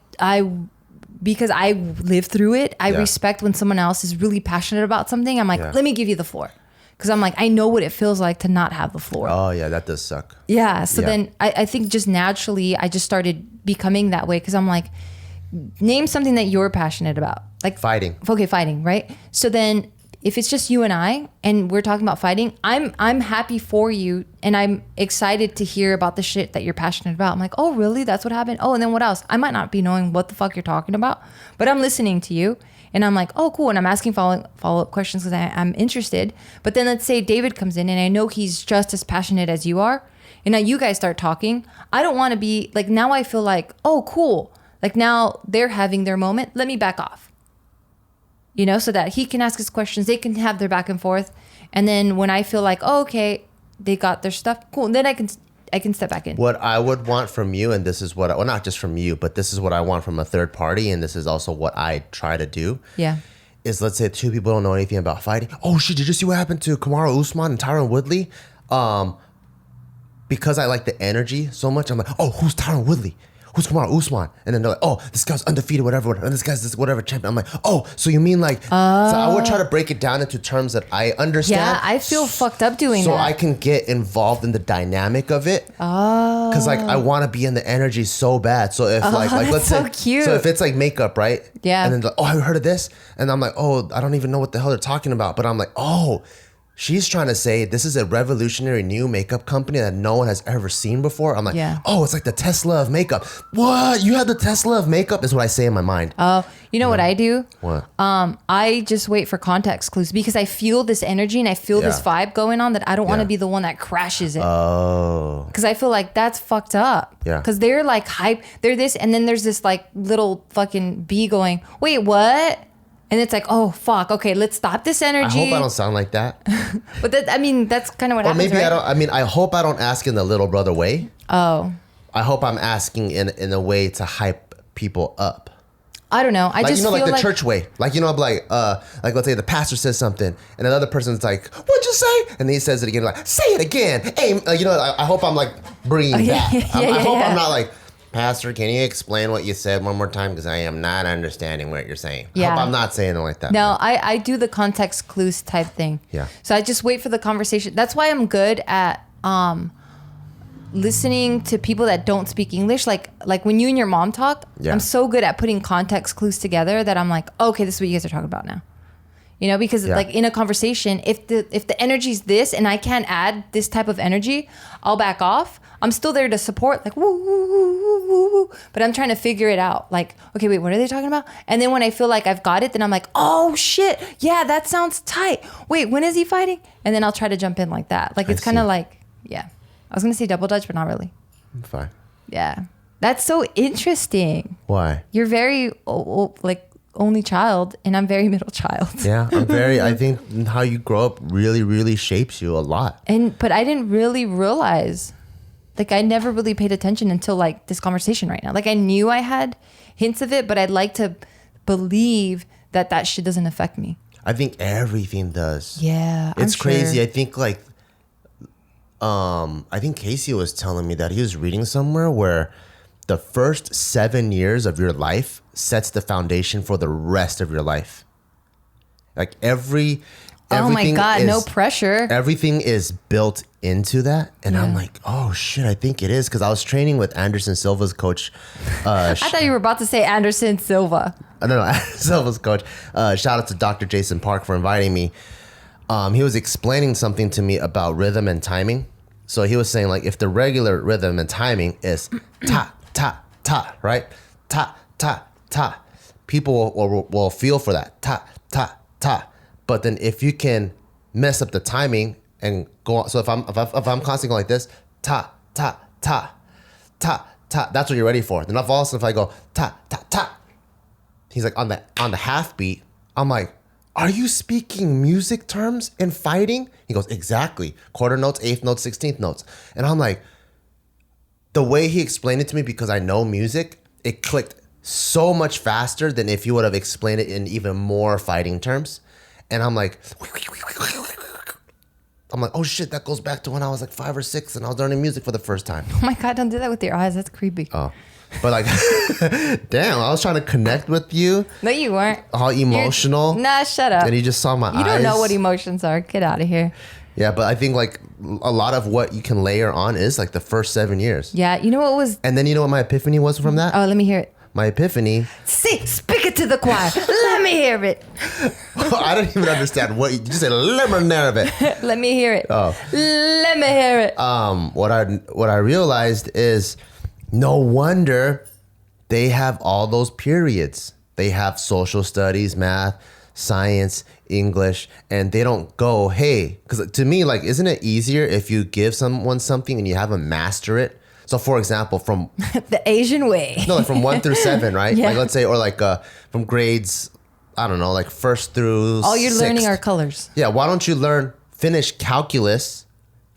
live through it. I respect when someone else is really passionate about something. I'm like, let me give you the floor. Because I'm like, I know what it feels like to not have the floor. Oh, yeah, that does suck. Yeah. So then I think just naturally, I just started becoming that way. Because I'm like, name something that you're passionate about. Like fighting. Okay, fighting, right? So then if it's just you and I, and we're talking about fighting, I'm happy for you, and I'm excited to hear about the shit that you're passionate about. I'm like, oh, really? That's what happened? Oh, and then what else? I might not be knowing what the fuck you're talking about, but I'm listening to you, and I'm like, oh, cool, and I'm asking follow-up questions because I'm interested. But then let's say David comes in, and I know he's just as passionate as you are, and now you guys start talking. I don't want to be, like, now I feel like, oh, cool. Like, now they're having their moment. Let me back off. You know, so that he can ask his questions, they can have their back and forth. And then when I feel like, oh, okay, they got their stuff, cool. And then I can step back in. What I would want from you, and this is what, well, not just from you, but this is what I want from a third party, and this is also what I try to do. Yeah. Is let's say two people don't know anything about fighting. Oh shit, did you see what happened to Kamaru Usman and Tyron Woodley? Because I like the energy so much, I'm like, oh, who's Tyron Woodley? who's Kamaru? Usman. And then they're like, oh, this guy's undefeated, whatever. And this guy's this whatever champion. I'm like, oh, so you mean like, so I would try to break it down into terms that I understand. Yeah, I feel fucked up doing that. So I can get involved in the dynamic of it. Oh. Because like, I want to be in the energy so bad. So if like let's say, cute. So if it's like makeup, right? Yeah. And then like, oh, have you heard of this? And I'm like, oh, I don't even know what the hell they're talking about. But I'm like, oh, she's trying to say this is a revolutionary new makeup company that no one has ever seen before. I'm like, oh, it's like the Tesla of makeup. What? You have the Tesla of makeup? Is what I say in my mind. Oh, you know what I do? What? I just wait for context clues because I feel this energy and I feel this vibe going on that I don't want to be the one that crashes it. Oh. Because I feel like that's fucked up. Yeah. Because they're like hype. They're this, and then there's this like little fucking bee going, wait, what? And it's like, oh, fuck. Okay, let's stop this energy. I hope I don't sound like that. But that, I mean, that's kind of what happens, maybe right? I don't. I mean, I hope I don't ask in the little brother way. Oh. I hope I'm asking in a way to hype people up. I don't know. I like, just you know, feel like the church way. Like, you know, I'm like let's say the pastor says something and another person's like, what'd you say? And he says it again, like, say it again. Hey, you know, I hope I'm like bringing that. I hope I'm not like, Pastor, can you explain what you said one more time? Because I am not understanding what you're saying. Yeah. I'm not saying it like that. No, I do the context clues type thing. Yeah. So I just wait for the conversation. That's why I'm good at listening to people that don't speak English. Like when you and your mom talk, I'm so good at putting context clues together that I'm like, okay, this is what you guys are talking about now. You know, because like in a conversation, if the energy's this and I can't add this type of energy, I'll back off. I'm still there to support, like, woo, woo, woo, woo, woo, woo. But I'm trying to figure it out. Like, okay, wait, what are they talking about? And then when I feel like I've got it, then I'm like, oh, shit. Yeah, that sounds tight. Wait, when is he fighting? And then I'll try to jump in like that. Like, it's kind of like, yeah. I was going to say double dutch, but not really. Fine. Yeah. That's so interesting. Why? You're very, like, only child, and I'm very middle child. Yeah, I think how you grow up really, really shapes you a lot. But I didn't really realize, like, I never really paid attention until like this conversation right now. Like, I knew I had hints of it, but I'd like to believe that shit doesn't affect me. I think everything does. Yeah, it's crazy. I think like, I think Casey was telling me that he was reading somewhere where the first 7 years of your life sets the foundation for the rest of your life. Like everything. Oh my God, no pressure. Everything is built into that. And I'm like, oh shit, I think it is. Because I was training with Anderson Silva's coach. I thought you were about to say Anderson Silva. No, Silva's coach. Shout out to Dr. Jason Park for inviting me. He was explaining something to me about rhythm and timing. So he was saying like, if the regular rhythm and timing is ta, ta, ta, right? Ta, ta, ta. People will feel for that. Ta, ta, ta. But then if you can mess up the timing and go on, so if I'm constantly going like this, ta, ta, ta, ta, ta, that's what you're ready for. Then if I go ta, ta, ta, he's like on the half beat, I'm like, are you speaking music terms in fighting? He goes, exactly. Quarter notes, eighth notes, 16th notes. And I'm like, the way he explained it to me, because I know music, it clicked so much faster than if you would have explained it in even more fighting terms. And I'm like, oh shit, that goes back to when I was like 5 or 6 and I was learning music for the first time. Oh my God, don't do that with your eyes. That's creepy. Oh, but like, damn, I was trying to connect with you. No, you weren't. All emotional. Nah, shut up. And you just saw my eyes. You don't know what emotions are. Get out of here. Yeah, but I think like a lot of what you can layer on is like the first 7 years. Yeah, you know what was... And then you know what my epiphany was from that? Oh, let me hear it. My epiphany. Speak it to the choir. Let me hear it. I don't even understand what you just said. Let me hear it. Let me hear it. Oh, let me hear it. What I realized is no wonder they have all those periods. They have social studies, math, science, English, and they don't go, hey, because to me, like, isn't it easier if you give someone something and you have them master it? So, for example, from the Asian way. No, like from 1 through 7, right? Yeah. Like, let's say, or like from grades, I don't know, like 1st through all you're 6th. learning are colors. Yeah, why don't you finish calculus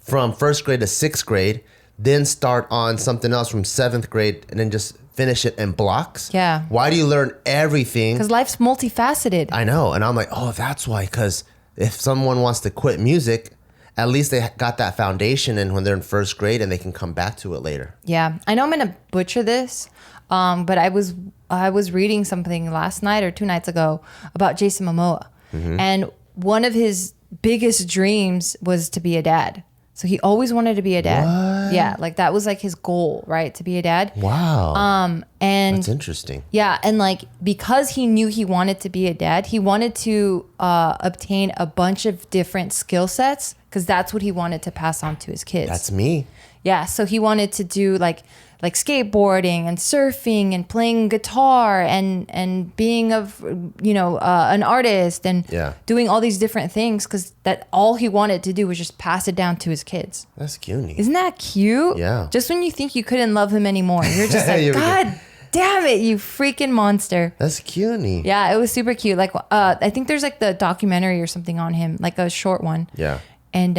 from 1st grade to 6th grade, then start on something else from 7th grade, and then just finish it in blocks? Yeah. Why do you learn everything? Because life's multifaceted. I know, and I'm like, oh, that's why. Because if someone wants to quit music at least they got that foundation, and when they're in first grade, and they can come back to it later. Yeah, I know I'm gonna butcher this, but I was reading something last night or 2 nights ago about Jason Momoa, and one of his biggest dreams was to be a dad. So he always wanted to be a dad. What? Yeah, like that was like his goal, right? To be a dad. Wow. And that's interesting. Yeah, and like because he knew he wanted to be a dad, he wanted to obtain a bunch of different skill sets because that's what he wanted to pass on to his kids. That's me. Yeah, so he wanted to do like skateboarding and surfing and playing guitar and being an artist and doing all these different things because that all he wanted to do was just pass it down to his kids. That's cute. Isn't that cute? Yeah. Just when you think you couldn't love him anymore, you're just like, God damn it, you freaking monster. That's cute. Yeah, it was super cute. Like I think there's like the documentary or something on him, like a short one. Yeah. And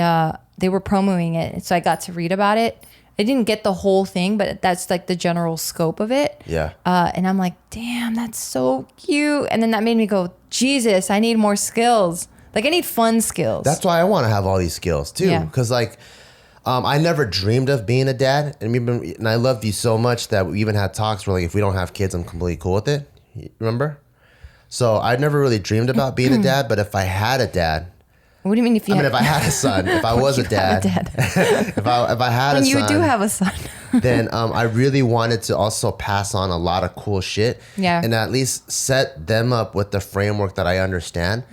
they were promoting it, so I got to read about it. I didn't get the whole thing, but that's like the general scope of it. Yeah. And I'm like, damn, that's so cute. And then that made me go, Jesus, I need more skills. Like I need fun skills. That's why I want to have all these skills too. Because like, I never dreamed of being a dad. And I loved you so much that we even had talks where like, if we don't have kids, I'm completely cool with it. Remember? So I never really dreamed about being a dad, but if I had a dad, what do you mean if I had a son, if I was a dad, if I had a son, you do have a son, then I really wanted to also pass on a lot of cool shit, and at least set them up with the framework that I understand,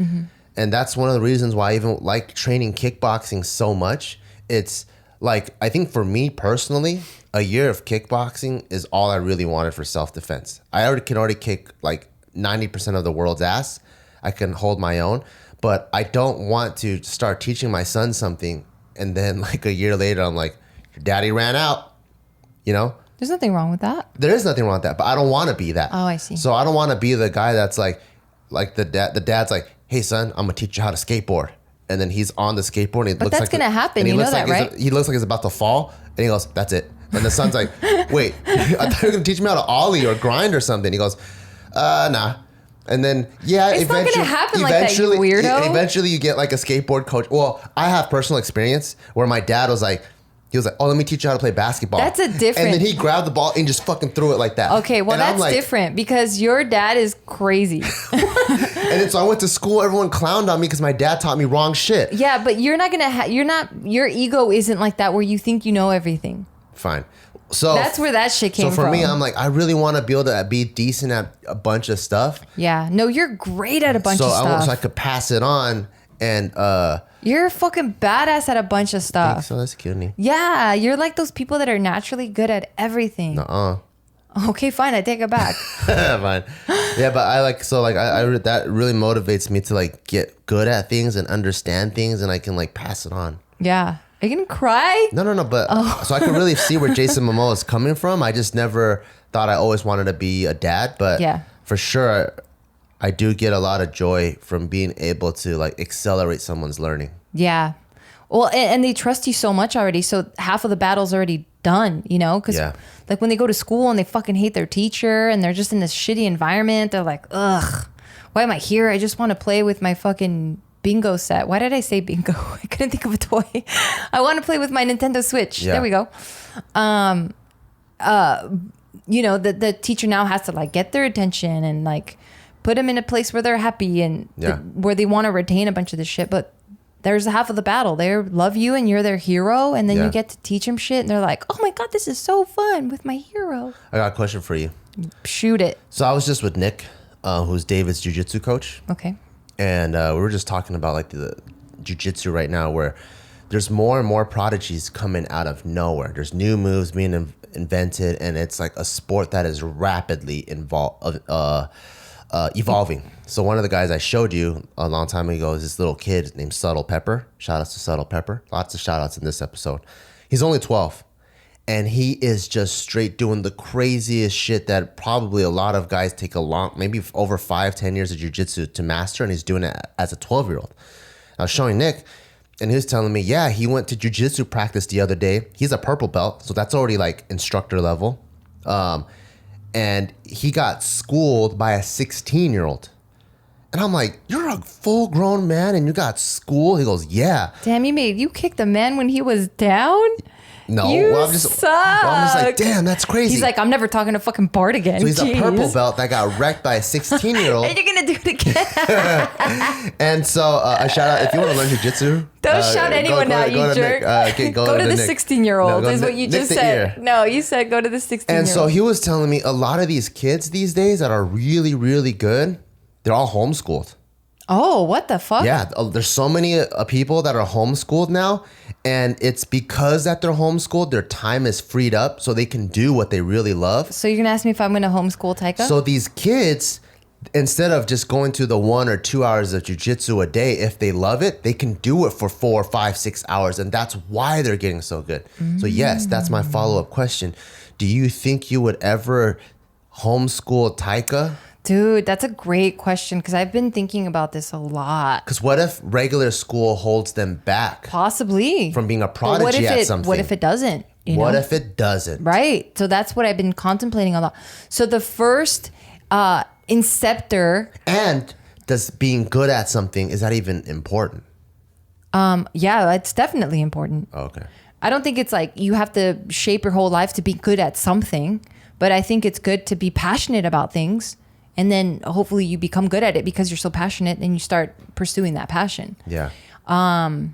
and that's one of the reasons why I even like training kickboxing so much. It's like I think for me personally, a year of kickboxing is all I really wanted for self-defense. I can already kick like 90% of the world's ass. I can hold my own. But I don't want to start teaching my son something and then like a year later I'm like, your daddy ran out, There's nothing wrong with that. There is nothing wrong with that, but I don't want to be that. Oh, I see. So I don't want to be the guy that's like the dad's like, hey son, I'm gonna teach you how to skateboard. And then he's on the skateboard and he but looks that's gonna happen, you know that, right? He looks like he's about to fall and he goes, that's it. And the son's like, wait, I thought you were gonna teach me how to ollie or grind or something. He goes, nah. And then, it's not gonna happen like that, you weirdo. Eventually, you get like a skateboard coach. Well, I have personal experience where my dad was like, oh, let me teach you how to play basketball. That's a different. And then he grabbed the ball and just fucking threw it like that. Okay, well, that's different because your dad is crazy. And then so I went to school. Everyone clowned on me because my dad taught me wrong shit. Yeah, but you're not gonna. Your ego isn't like that where you think you know everything. Fine. So that's where that shit came from. So for me, I'm like, I really want to be able to be decent at a bunch of stuff. Yeah. No, you're great at a bunch of stuff. So I could pass it on and you're fucking badass at a bunch of stuff. So that's cute. Yeah, you're like those people that are naturally good at everything. Okay, fine. I take it back. Fine. Yeah, but I that really motivates me to like get good at things and understand things, and I can like pass it on. Yeah. Are you gonna cry? No. But so I can really see where Jason Momoa is coming from. I just never thought I always wanted to be a dad, but for sure, I do get a lot of joy from being able to like accelerate someone's learning. Yeah. Well, and they trust you so much already. So half of the battle's already done, Because like when they go to school and they fucking hate their teacher and they're just in this shitty environment, they're like, ugh, why am I here? I just want to play with my fucking bingo set. Why did I say bingo? I couldn't think of a toy. I want to play with my Nintendo Switch. Yeah. There we go. The teacher now has to like get their attention and like put them in a place where they're happy and where they want to retain a bunch of this shit. But there's half of the battle. They love you and you're their hero, and then you get to teach them shit, and they're like, "Oh my god, this is so fun with my hero." I got a question for you. Shoot it. So I was just with Nick, who's David's jiu-jitsu coach. Okay. And we were just talking about like the jiu-jitsu right now where there's more and more prodigies coming out of nowhere. There's new moves being invented, and it's like a sport that is rapidly evolving. So one of the guys I showed you a long time ago is this little kid named Subtle Pepper. Shout outs to Subtle Pepper. Lots of shout outs in this episode. He's only 12. And he is just straight doing the craziest shit that probably a lot of guys take maybe over 5-10 years of jiu-jitsu to master. And he's doing it as a 12-year-old. I was showing Nick, and he was telling me, yeah, he went to jiu-jitsu practice the other day. He's a purple belt, so that's already like instructor level. And he got schooled by a 16-year-old. And I'm like, you're a full grown man and you got school? He goes, yeah. Damn, you kicked a man when he was down? No, I'm just like, damn, that's crazy. He's like, I'm never talking to fucking Bart again. So he's a purple belt that got wrecked by a 16-year-old. And you're gonna do it again. And so a shout out, if you want to learn jiu-jitsu. Don't shout anyone out, you jerk. Go to the 16-year-old is what you just said. No, you said go to the 16-year-old. And so he was telling me a lot of these kids these days that are really, really good, they're all homeschooled. Oh, what the fuck? Yeah, there's so many people that are homeschooled now, and it's because that they're homeschooled, their time is freed up so they can do what they really love. So you're going to ask me if I'm going to homeschool Taika? So these kids, instead of just going to the 1 or 2 hours of jiu-jitsu a day, if they love it, they can do it for 4, 5, 6 hours, and that's why they're getting so good. So yes, that's my follow-up question. Do you think you would ever homeschool Taika? Dude, that's a great question because I've been thinking about this a lot. Because what if regular school holds them back? Possibly. From being a prodigy at something. What if it doesn't? What if it doesn't? Right. So that's what I've been contemplating a lot. So the first inceptor. And does being good at something, is that even important? Yeah, it's definitely important. Okay. I don't think it's like you have to shape your whole life to be good at something, but I think it's good to be passionate about things. And then hopefully you become good at it because you're so passionate and you start pursuing that passion. Yeah. But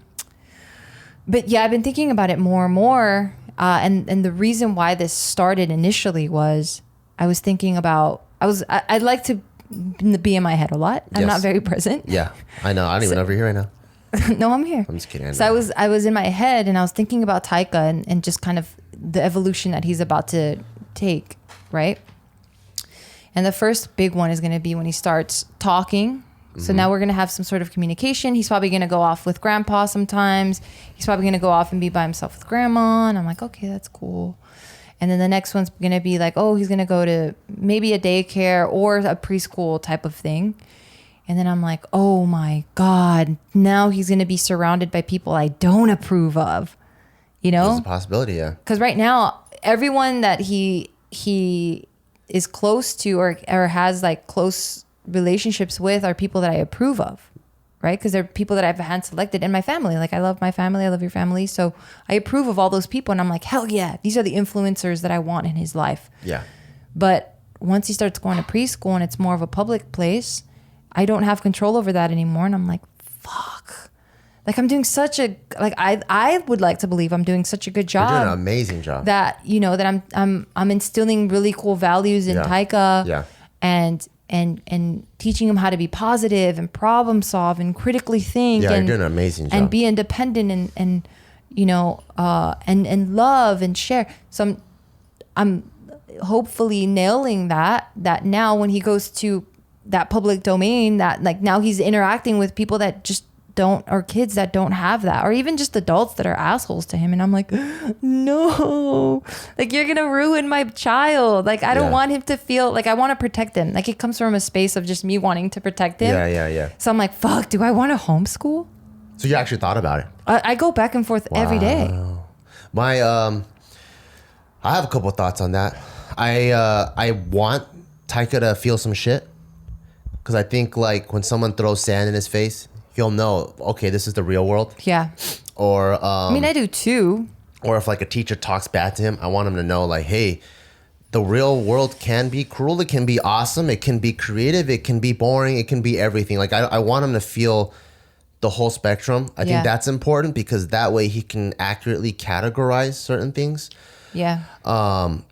yeah, I've been thinking about it more and more. And the reason why this started initially was I was thinking about, I'd like to be in my head a lot. I'm not very present. Yeah, I know. I don't even know if you're here right now. No, I'm here. I'm just kidding. So I was in my head and I was thinking about Taika and just kind of the evolution that he's about to take, right? And the first big one is going to be when he starts talking. So now we're going to have some sort of communication. He's probably going to go off with grandpa sometimes. He's probably going to go off and be by himself with grandma. And I'm like, okay, that's cool. And then the next one's going to be like, oh, he's going to go to maybe a daycare or a preschool type of thing. And then I'm like, oh my God, now he's going to be surrounded by people I don't approve of. You know? There's a possibility, yeah. Because right now, everyone that he is close to or has like close relationships with are people that I approve of, right? Because they're people that I've hand selected in my family. Like I love my family, I love your family. So I approve of all those people and I'm like, hell yeah, these are the influencers that I want in his life. Yeah. But once he starts going to preschool and it's more of a public place, I don't have control over that anymore. And I'm like, fuck. Like I'm doing such a, like I would like to believe I'm doing such a good job. You're doing an amazing job. That, you know, that I'm instilling really cool values in Taika. Yeah. And teaching him how to be positive and problem solve and critically think. Yeah, and, you're doing an amazing job. And be independent and you know, and love and share. So I'm hopefully nailing that now when he goes to that public domain, that like now he's interacting with people that just don't, or kids that don't have that, or even just adults that are assholes to him. And I'm like, no, like you're gonna ruin my child. Like I don't want him to feel like, I want to protect him. Like it comes from a space of just me wanting to protect him. Yeah. So I'm like, fuck, do I want to homeschool? So you actually thought about it? I go back and forth every day. My I have a couple of thoughts on that. I want Taika to feel some shit, because I think like when someone throws sand in his face, he'll know, okay, this is the real world. Yeah. Or I mean, I do too. Or if like a teacher talks bad to him, I want him to know like, hey, the real world can be cruel, it can be awesome, it can be creative, it can be boring, it can be everything. Like I want him to feel the whole spectrum. I think that's important, because that way he can accurately categorize certain things. Yeah. And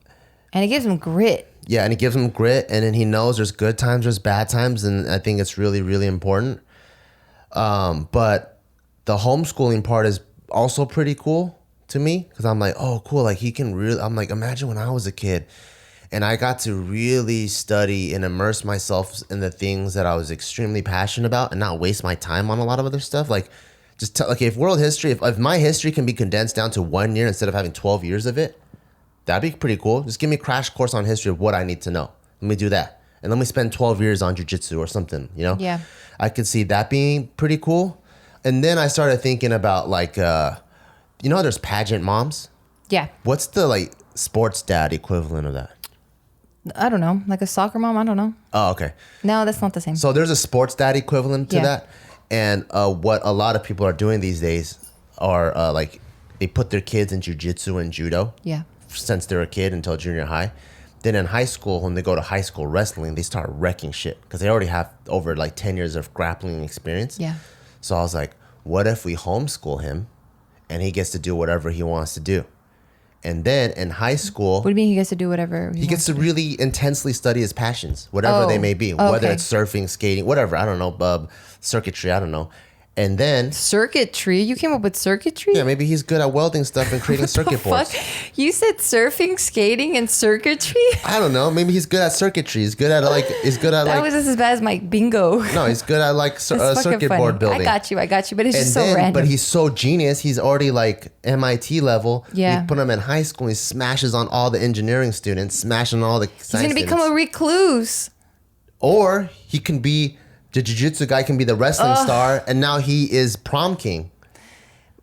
it gives him grit. Yeah, and it gives him grit, and then he knows there's good times, there's bad times, and I think it's really, really important. But the homeschooling part is also pretty cool to me, because I'm like, oh, cool. Like he can really, I'm like, imagine when I was a kid and I got to really study and immerse myself in the things that I was extremely passionate about and not waste my time on a lot of other stuff. Like just okay, if world history, if my history can be condensed down to 1 year instead of having 12 years of it, that'd be pretty cool. Just give me a crash course on history of what I need to know. Let me do that. And let me spend 12 years on jiu-jitsu or something, you know? Yeah. I could see that being pretty cool. And then I started thinking about like, you know, there's pageant moms. Yeah. What's the like sports dad equivalent of that? I don't know, like a soccer mom. I don't know. Oh, okay. No, that's not the same. So there's a sports dad equivalent to that. And what a lot of people are doing these days are like they put their kids in jiu-jitsu and judo. Yeah. Since they're a kid until junior high. Then in high school, when they go to high school wrestling, they start wrecking shit because they already have over like 10 years of grappling experience. Yeah. So I was like, what if we homeschool him and he gets to do whatever he wants to do? And then in high school... What do you mean he gets to do whatever he gets to really intensely study his passions, whatever they may be. Whether it's surfing, skating, whatever. I don't know, circuitry, I don't know. And then... Circuitry? You came up with circuitry? Yeah, maybe he's good at welding stuff and creating circuit boards. You said surfing, skating, and circuitry? I don't know. Maybe he's good at circuitry. He's good at That was just as bad as my bingo. No, he's good at like circuit board building. I got you. But it's just so random. But he's so genius. He's already like MIT level. Yeah. We put him in high school and he smashes on all the engineering students, smashing on all the science He's going to become a recluse. Or he can be... The jiu-jitsu guy can be the wrestling star, and now he is prom king.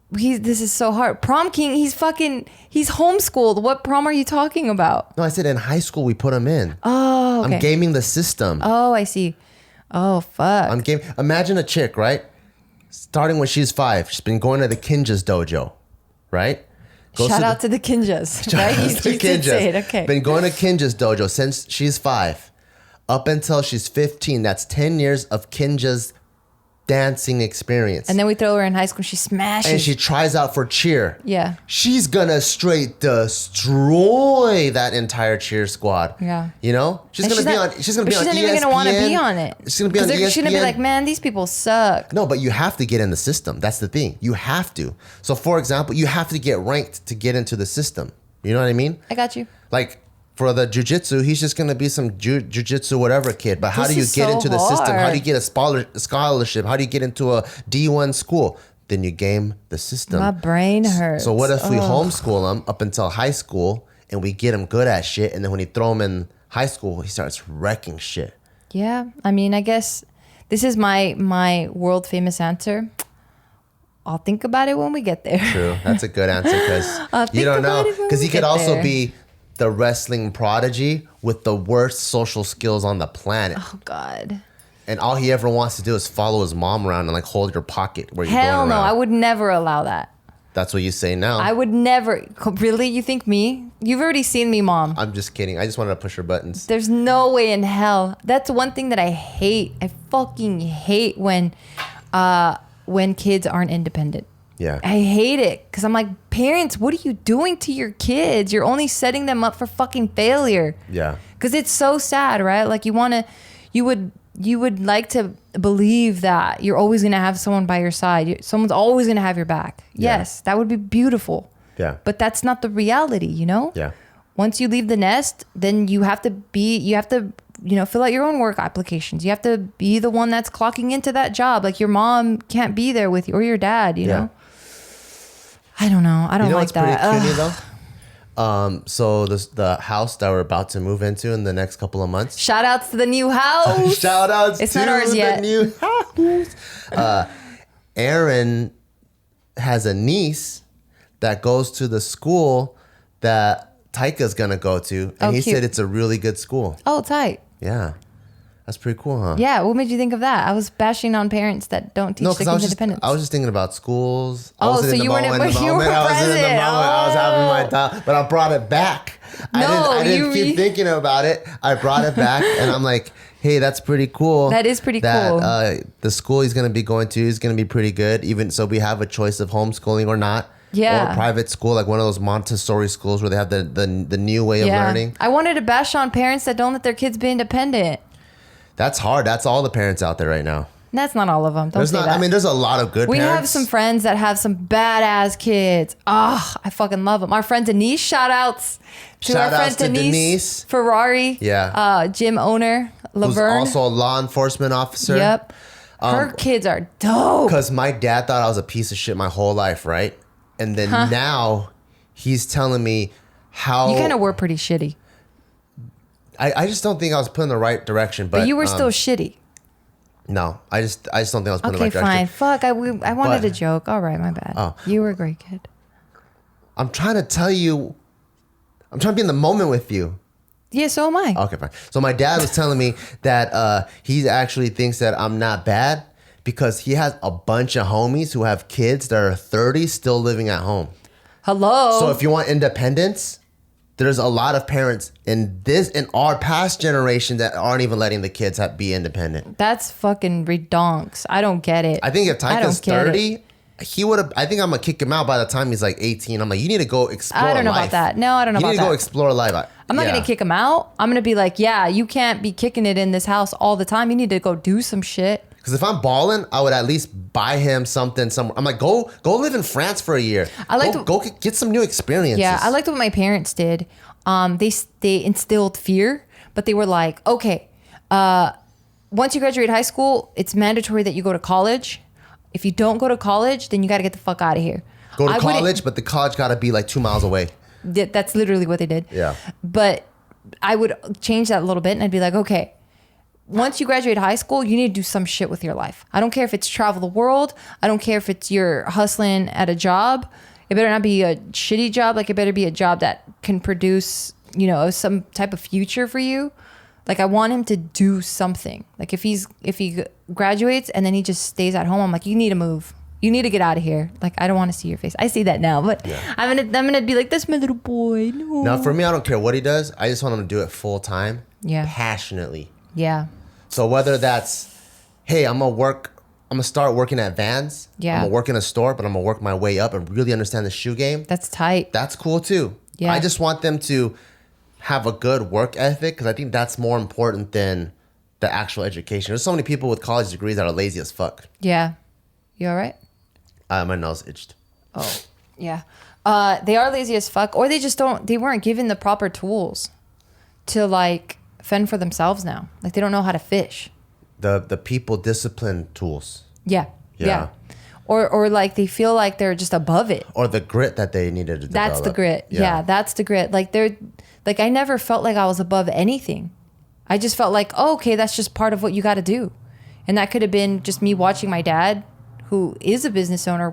This is so hard. Prom king, he's homeschooled. What prom are you talking about? No, I said in high school we put him in. Oh, okay. I'm gaming the system. Oh, I see. Oh, fuck. Imagine a chick, right? Starting when she's 5. She's been going to the Kinjas dojo, right? Shout out to the Kinjas, right? You did say it, okay. Been going to Kinjas dojo since she's 5. Up until she's 15. That's 10 years of Kinja's dancing experience. And then we throw her in high school. She smashes. And she tries out for cheer. Yeah. She's gonna straight destroy that entire cheer squad. Yeah. You know? She's gonna be on ESPN. She's not even gonna want to be on it. She's gonna be on ESPN. She's gonna be like, man, these people suck. No, but you have to get in the system. That's the thing. You have to. So for example, you have to get ranked to get into the system. You know what I mean? I got you. Like, for the jiu-jitsu, he's just going to be some jiu-jitsu whatever kid. But how do you get into the system? How do you get a scholarship? How do you get into a D1 school? Then you game the system. My brain hurts. So what if we homeschool him up until high school and we get him good at shit, and then when you throw him in high school, he starts wrecking shit? Yeah. I mean, I guess this is my world famous answer. I'll think about it when we get there. True. That's a good answer because you don't know. Because he could also be the wrestling prodigy with the worst social skills on the planet. Oh, God. And all he ever wants to do is follow his mom around and like hold your pocket where you're going Hell around. no, I would never allow that. That's what you say now. I would never. Really? You think me? You've already seen me, Mom. I'm just kidding. I just wanted to push her buttons. There's no way in hell. That's one thing that I hate. I fucking hate when kids aren't independent. Yeah. I hate it because I'm like, parents, what are you doing to your kids? You're only setting them up for fucking failure. Yeah. Because it's so sad, right? Like you would like to believe that you're always going to have someone by your side. Someone's always going to have your back. Yeah. Yes, that would be beautiful. Yeah. But that's not the reality, you know? Yeah. Once you leave the nest, then you have to fill out your own work applications. You have to be the one that's clocking into that job. Like your mom can't be there with you or your dad, you know? I don't know. I don't like that. Pretty cutie though? So the house that we're about to move into in the next couple of months. Shout outs to the new house. Shout outs it's to not ours the yet. new house. Aaron has a niece that goes to the school that Taika's gonna go to, and he said it's a really good school. Oh, tight. Yeah. That's pretty cool, huh? Yeah. What made you think of that? I was bashing on parents that don't teach their kids independence. I was just thinking about schools. You weren't present. I was having my time, but I brought it back. I didn't keep thinking about it. I brought it back, and I'm like, hey, that's pretty cool. That is pretty cool. The school he's going to be going to is going to be pretty good, even so we have a choice of homeschooling or not. Yeah. Or a private school, like one of those Montessori schools where they have the new way of learning. I wanted to bash on parents that don't let their kids be independent. That's hard. That's all the parents out there right now. That's not all of them. Don't say that. I mean, there's a lot of good parents. We have some friends that have some badass kids. I fucking love them. Our friend Denise, shout outs to our friend Denise Ferrari. Yeah. Gym owner, Laverne. Who's also a law enforcement officer. Yep. Her kids are dope. Because my dad thought I was a piece of shit my whole life, right? And then now he's telling me how... You kind of were pretty shitty. I just don't think I was put in the right direction. But you were still shitty. No, I just don't think I was put in the right direction. Okay, fine. Fuck, I wanted a joke. All right, my bad. Oh. You were a great kid. I'm trying to tell you. I'm trying to be in the moment with you. Yeah, so am I. Okay, fine. So my dad was telling me that he actually thinks that I'm not bad because he has a bunch of homies who have kids that are 30 still living at home. Hello. So if you want independence, there's a lot of parents in our past generation that aren't even letting the kids be independent. That's fucking redonks. I don't get it. I think if Tyka's 30, he would have. I think I'm gonna kick him out by the time he's like 18. I'm like, you need to go explore life. I don't know about that. No, I don't know about that. You need to go explore life. I'm not gonna kick him out. I'm gonna be like, yeah, you can't be kicking it in this house all the time. You need to go do some shit. Because if I'm balling, I would at least buy him something somewhere. I'm like, go live in France for a year. Go get some new experiences. Yeah, I liked what my parents did. They instilled fear, but they were like, okay, once you graduate high school, it's mandatory that you go to college. If you don't go to college, then you got to get the fuck out of here. Go to college, but the college got to be like 2 miles away. That's literally what they did. Yeah. But I would change that a little bit, and I'd be like, okay, once you graduate high school, you need to do some shit with your life. I don't care if it's travel the world. I don't care if it's you're hustling at a job. It better not be a shitty job. Like, it better be a job that can produce, some type of future for you. Like, I want him to do something. Like, if he graduates and then he just stays at home, I'm like, you need to move. You need to get out of here. Like, I don't want to see your face. I see that now, but yeah. I'm gonna be like, that's my little boy. No. Now, for me, I don't care what he does. I just want him to do it full time. Yeah. Passionately. Yeah. So whether that's, hey, I'm gonna start working at Vans. Yeah. I'm gonna work in a store, but I'm gonna work my way up and really understand the shoe game. That's tight. That's cool too. Yeah. I just want them to have a good work ethic because I think that's more important than the actual education. There's so many people with college degrees that are lazy as fuck. Yeah. You all right? My nose itched. Oh, yeah. They are lazy as fuck, or they weren't given the proper tools to like fend for themselves now. Like, they don't know how to fish. The people discipline tools. Yeah. Or like they feel like they're just above it. Or the grit that they needed to develop. That's the grit. Yeah, that's the grit. Like I never felt like I was above anything. I just felt like, oh, okay, that's just part of what you got to do. And that could have been just me watching my dad, who was a business owner.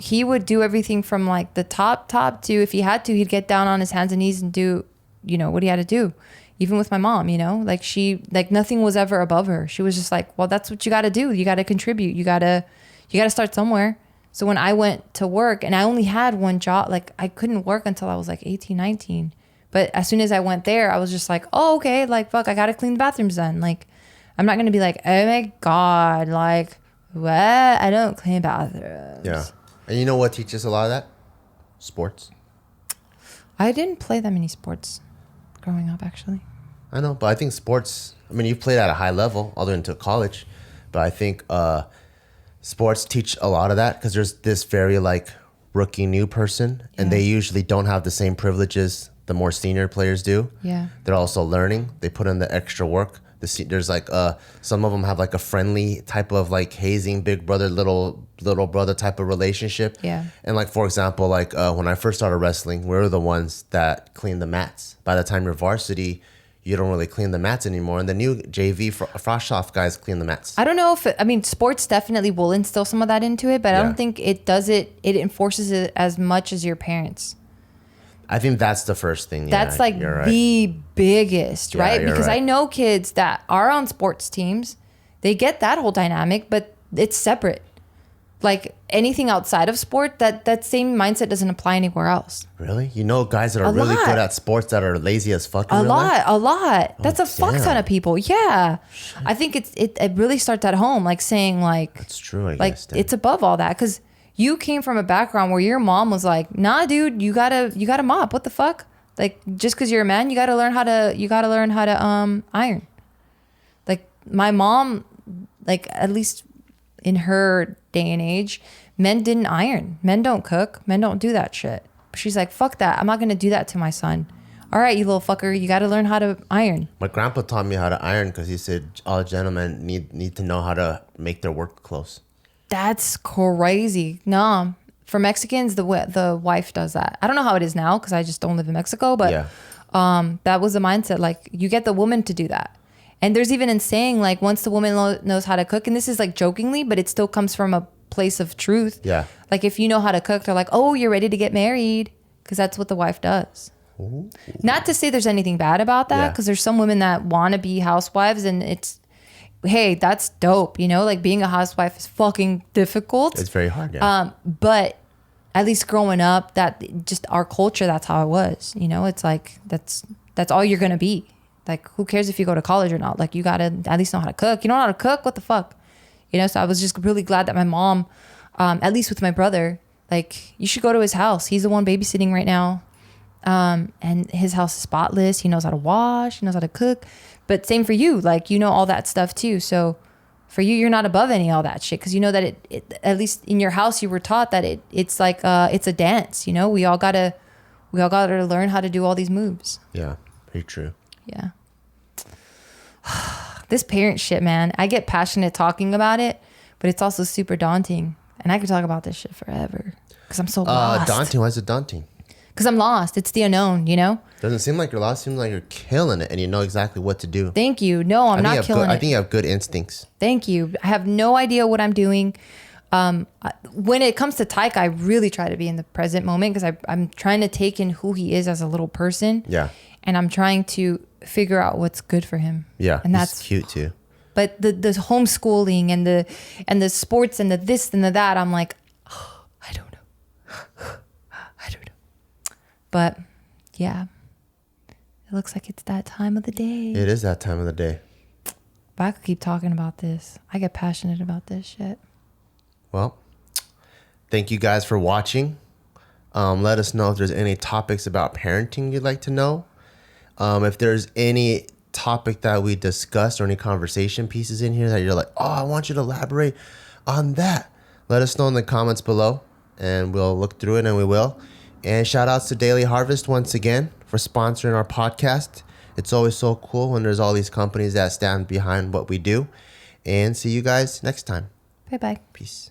He would do everything from like the top to, if he had to, he'd get down on his hands and knees and do, what he had to do. Even with my mom, like nothing was ever above her. She was just like, well, that's what you got to do. You got to contribute. You got to start somewhere. So when I went to work, and I only had one job, like I couldn't work until I was like 18, 19. But as soon as I went there, I was just like, oh, okay, like, fuck, I got to clean the bathrooms then. Like, I'm not going to be like, oh my God, like, what? I don't clean bathrooms. Yeah. And you know what teaches a lot of that? Sports. I didn't play that many sports growing up, actually. I know, but I think sports, you've played at a high level all the way into college, but I think sports teach a lot of that because there's this very like rookie new person, and they usually don't have the same privileges the more senior players do. Yeah. They're also learning. They put in the extra work. There's like some of them have like a friendly type of like hazing big brother, little brother type of relationship. Yeah. And like, for example, like when I first started wrestling, we were the ones that cleaned the mats. By the time you're varsity, you don't really clean the mats anymore. And the new JV Froshoff guys clean the mats. I don't know if sports definitely will instill some of that into it, but I don't think it does it enforces it as much as your parents. I think that's the first thing. That's like the biggest, right? Because I know kids that are on sports teams, they get that whole dynamic, but it's separate. Like anything outside of sport, that same mindset doesn't apply anywhere else. Really? Guys that are really good at sports that are lazy as fuck in real life? A lot. That's a fuck ton of people. Yeah. Shit. I think it really starts at home, like saying like... That's true, I guess. Then. It's above all that, because... You came from a background where your mom was like, "Nah, dude, you gotta mop. What the fuck? Like, just because you're a man, you gotta learn how to iron." Like my mom, like at least in her day and age, men didn't iron. Men don't cook. Men don't do that shit. But she's like, "Fuck that. I'm not gonna do that to my son." All right, you little fucker, you gotta learn how to iron. My grandpa taught me how to iron because he said all gentlemen need to know how to make their work clothes. That's crazy. No, for Mexicans, the wife does that. I don't know how it is now because I just don't live in Mexico, but that was the mindset. Like, you get the woman to do that. And there's even in saying, like, once the woman knows how to cook, and this is like jokingly, but it still comes from a place of truth. Yeah. Like, if you know how to cook, they're like, oh, you're ready to get married, because that's what the wife does. Ooh. Not to say there's anything bad about that, because there's some women that want to be housewives, and hey, that's dope. You know, like being a housewife is fucking difficult. It's very hard. Yeah. But at least growing up, that just our culture, that's how it was. You know, it's like that's all you're gonna be. Like, who cares if you go to college or not? Like, you gotta at least know how to cook. You don't know how to cook? What the fuck? You know. So I was just really glad that my mom, at least with my brother, like, you should go to his house. He's the one babysitting right now. And his house is spotless. He knows how to wash. He knows how to cook. But same for you. Like, you know all that stuff too. So for you, you're not above any all that shit, because you know that it at least in your house you were taught that it's like it's a dance. You know, we all gotta learn how to do all these moves. Yeah, very true. Yeah. This parent shit, man. I get passionate talking about it, but it's also super daunting. And I could talk about this shit forever because I'm so lost. Daunting? Why is it daunting? Because I'm lost. It's the unknown, you know? Doesn't seem like you're lost. It seems like you're killing it and you know exactly what to do. Thank you. No, I'm not killing it. I think you have good instincts. Thank you. I have no idea what I'm doing. When it comes to Tyke, I really try to be in the present moment because I'm trying to take in who he is as a little person. Yeah. And I'm trying to figure out what's good for him. Yeah. And that's cute too. But the homeschooling and the sports and the this and the that, I'm like, oh, I don't know. I don't know. But yeah, it looks like it's that time of the day. It is that time of the day. But I could keep talking about this. I get passionate about this shit. Well, thank you guys for watching. Let us know if there's any topics about parenting you'd like to know. If there's any topic that we discussed or any conversation pieces in here that you're like, oh, I want you to elaborate on that, let us know in the comments below and we'll look through it, and we will. And shout outs to Daily Harvest once again for sponsoring our podcast. It's always so cool when there's all these companies that stand behind what we do. And see you guys next time. Bye-bye. Peace.